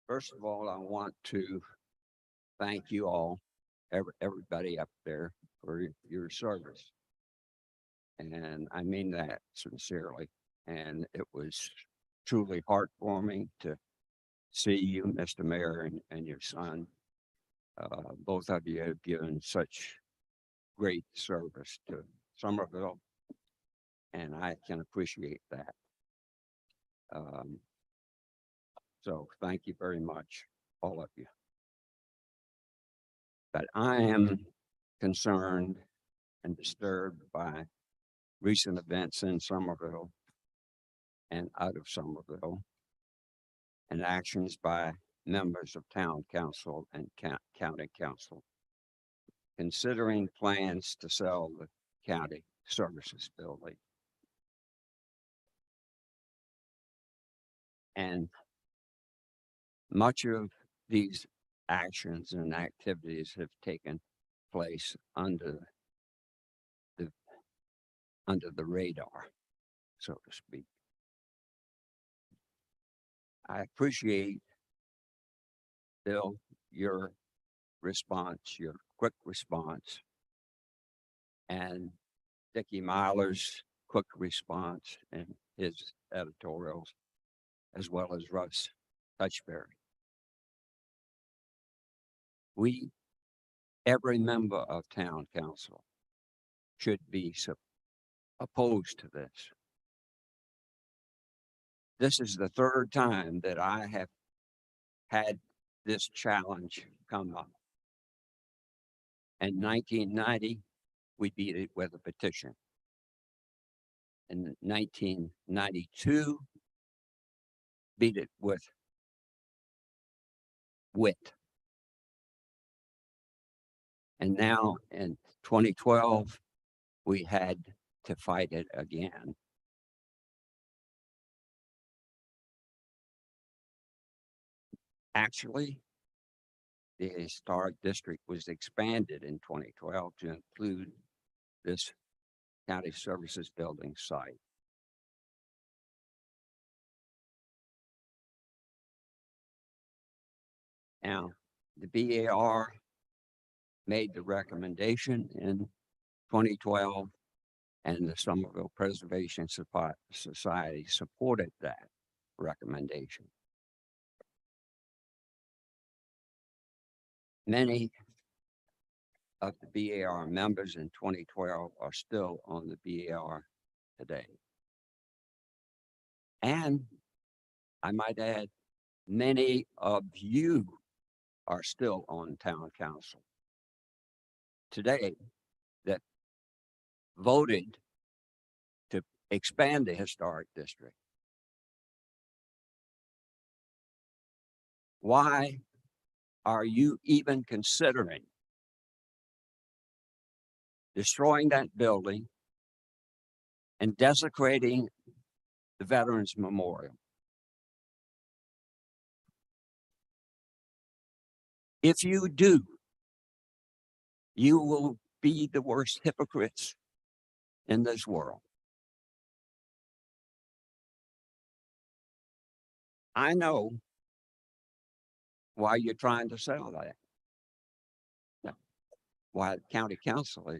First of all, I want to thank you all, everybody up there for your service. And I mean that sincerely. And it was truly heartwarming to see you, Mr. Mayor, and your son. Both of you have given such great service to Somerville, and I can appreciate that. So thank you very much, all of you. But I am concerned and disturbed by recent events in Somerville and out of Somerville, and actions by members of town council and county council, considering plans to sell the county services building. And much of these actions and activities have taken place under the radar, so to speak. I appreciate, Bill, your response, your quick response, and Dickie Myler's quick response in his editorials, as well as Russ Touchberry. Every member of town council should be opposed to this. This is the third time that I have had this challenge come up. In 1990, we beat it with a petition. In 1992, beat it with wit. And now in 2012, we had to fight it again. Actually, the historic district was expanded in 2012 to include this county services building site. Now, the BAR made the recommendation in 2012, and the Somerville Preservation Society supported that recommendation. Many of the BAR members in 2012 are still on the BAR today. And I might add, many of you are still on town council today that voted to expand the historic district. Why are you even considering destroying that building and desecrating the Veterans Memorial? If you do, you will be the worst hypocrites in this world. I know why you're trying to sell that. Why the county council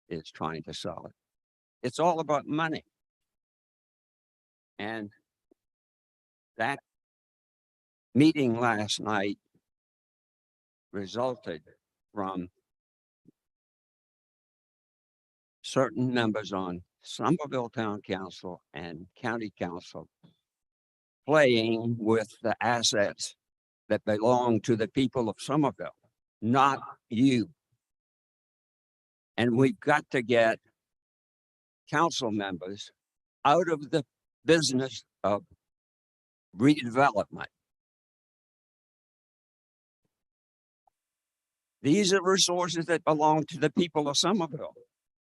is trying to sell it. It's all about money. And that meeting last night resulted from certain members on Somerville Town Council and County Council playing with the assets that belong to the people of Somerville, not you. And we've got to get council members out of the business of redevelopment. These are resources that belong to the people of Somerville,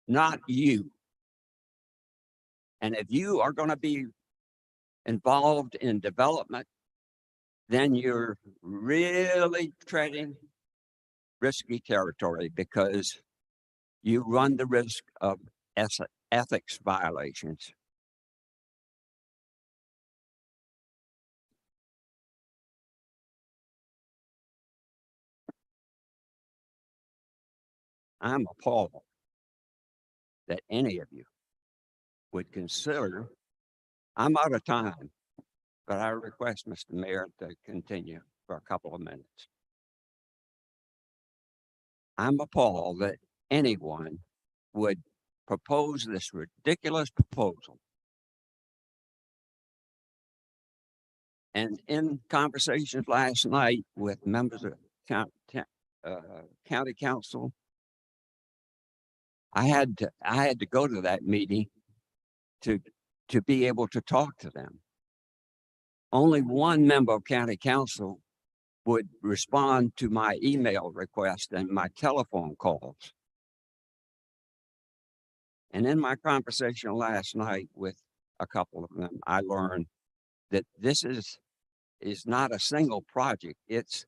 not you. And if you are going to be involved in development, then you're really treading risky territory, because you run the risk of ethics violations. I'm appalled that any of you would consider. I'm out of time, but I request Mr. Mayor to continue for a couple of minutes. I'm appalled that anyone would propose this ridiculous proposal. And in conversations last night with members of county council, I had to go to that meeting to be able to talk to them. Only one member of county council would respond to my email request and my telephone calls. And in my conversation last night with a couple of them, I learned that this is not a single project. It's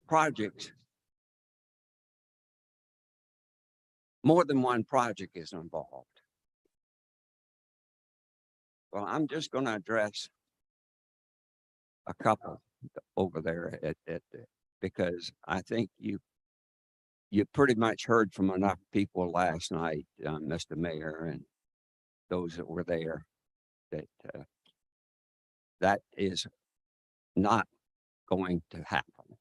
projects. More than one project is involved. Well, I'm just going to address a couple over there because I think you pretty much heard from enough people last night, Mr. Mayor, and those that were there, that that is not going to happen.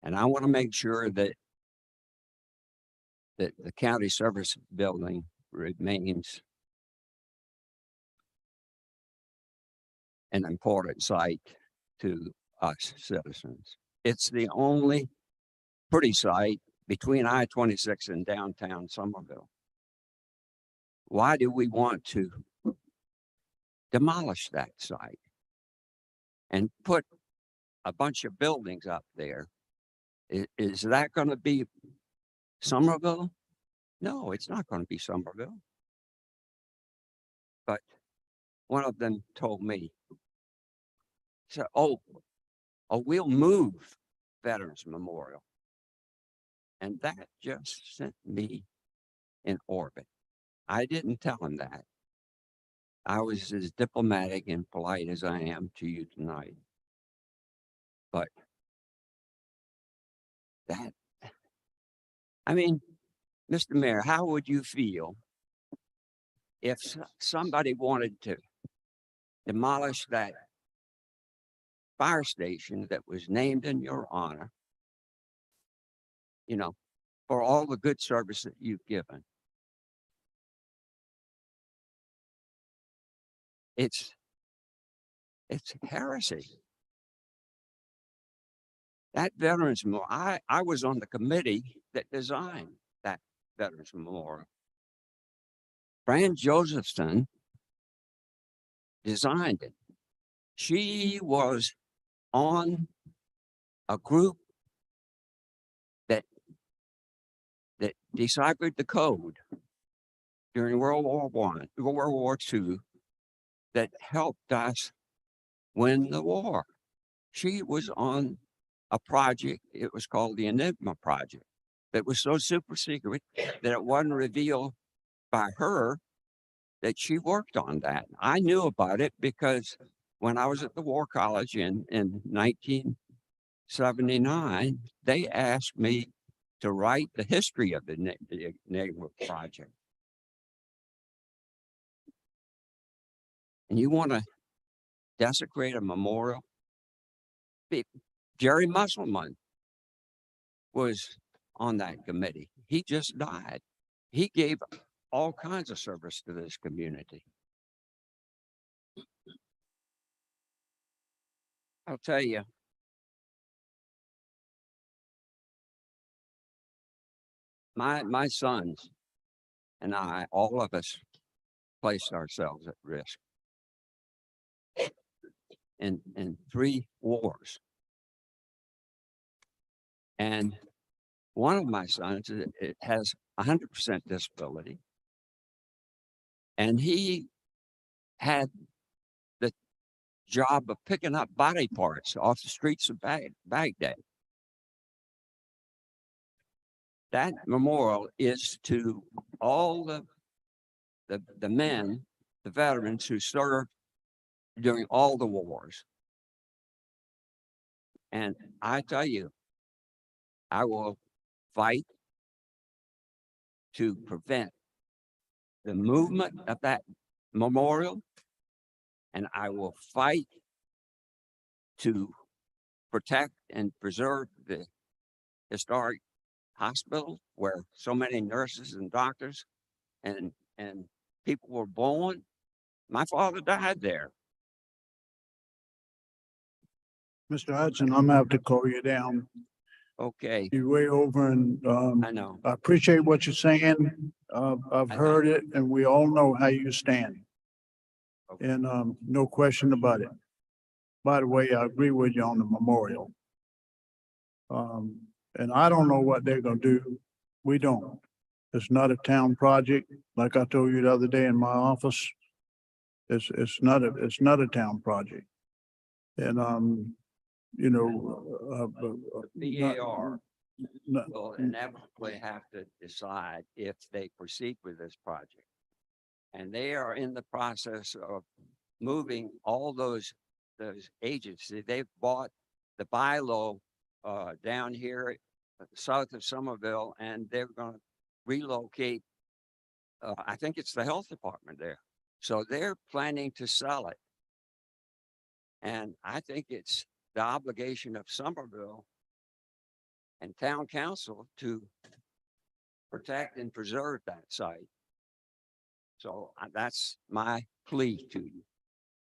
And I want to make sure that the county service building remains an important site to us citizens. It's the only pretty site between I-26 and downtown Somerville. Why do we want to demolish that site and put a bunch of buildings up there? Is that going to be Somerville? No, it's not going to be Somerville. But one of them told me, so, oh, we'll move Veterans Memorial. And that just sent me in orbit. I didn't tell him that. I was as diplomatic and polite as I am to you tonight. But that, I mean, Mr. Mayor, how would you feel if somebody wanted to demolish that fire station that was named in your honor, you know, for all the good service that you've given? It's heresy. That Veterans Memorial, I was on the committee that designed that Veterans Memorial. Fran Josephson designed it. She was on a group that deciphered the code during World War II that helped us win the war. She was on a project, it was called the Enigma Project, that was so super secret that it wasn't revealed by her that she worked on that. I knew about it because when I was at the War College in 1979, they asked me to write the history of the Enigma Project. And you want to desecrate a memorial? Jerry Musselman was on that committee. He just died. He gave all kinds of service to this community. I'll tell you, my sons and I, all of us, placed ourselves at risk in 3 wars. And one of my sons it has 100% disability. And he had the job of picking up body parts off the streets of Baghdad. That memorial is to all the men, the veterans who served during all the wars. And I tell you, I will fight to prevent the movement of that memorial, and I will fight to protect and preserve the historic hospital where so many nurses and doctors and people were born. My father died there. Mr. Hudson, I'm gonna have to call you down. Okay, You're way over and, I know. I appreciate what you're saying. I've I heard it and we all know how you stand. Okay. And, no question about it. By the way, I agree with you on the memorial. And I don't know what they're gonna do. We don't. It's not a town project, like I told you the other day in my office. It's not a town project. And, you know, BAR not- will inevitably have to decide if they proceed with this project. And they are in the process of moving all those agencies. They've bought the Bilo down here south of Somerville, and they're going to relocate. I think it's the health department there. So they're planning to sell it. And I think it's the obligation of Somerville and town council to protect and preserve that site. So that's my plea to you.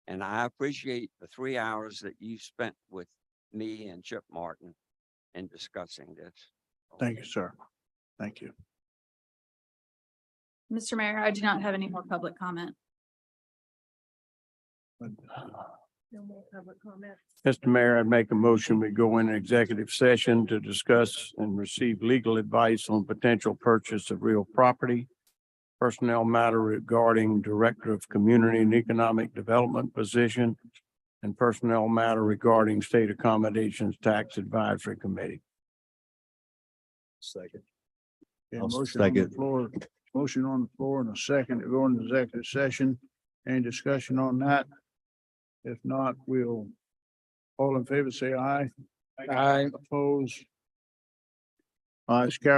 And I appreciate the 3 hours that you spent with me and Chip Martin in discussing this. Thank you, sir. Thank you. Mr. Mayor, I do not have any more public comment. No more public comments. Mr. Mayor, I'd make a motion, we go in executive session to discuss and receive legal advice on potential purchase of real property, personnel matter regarding Director of Community and Economic Development position, and personnel matter regarding State Accommodations Tax Advisory Committee. Second. Yeah, I'll motion on the second. floor, motion on the floor and a second to go into executive session. Any discussion on that? If not, we'll, all in favor, say aye. Aye. Oppose. Ayes, carried.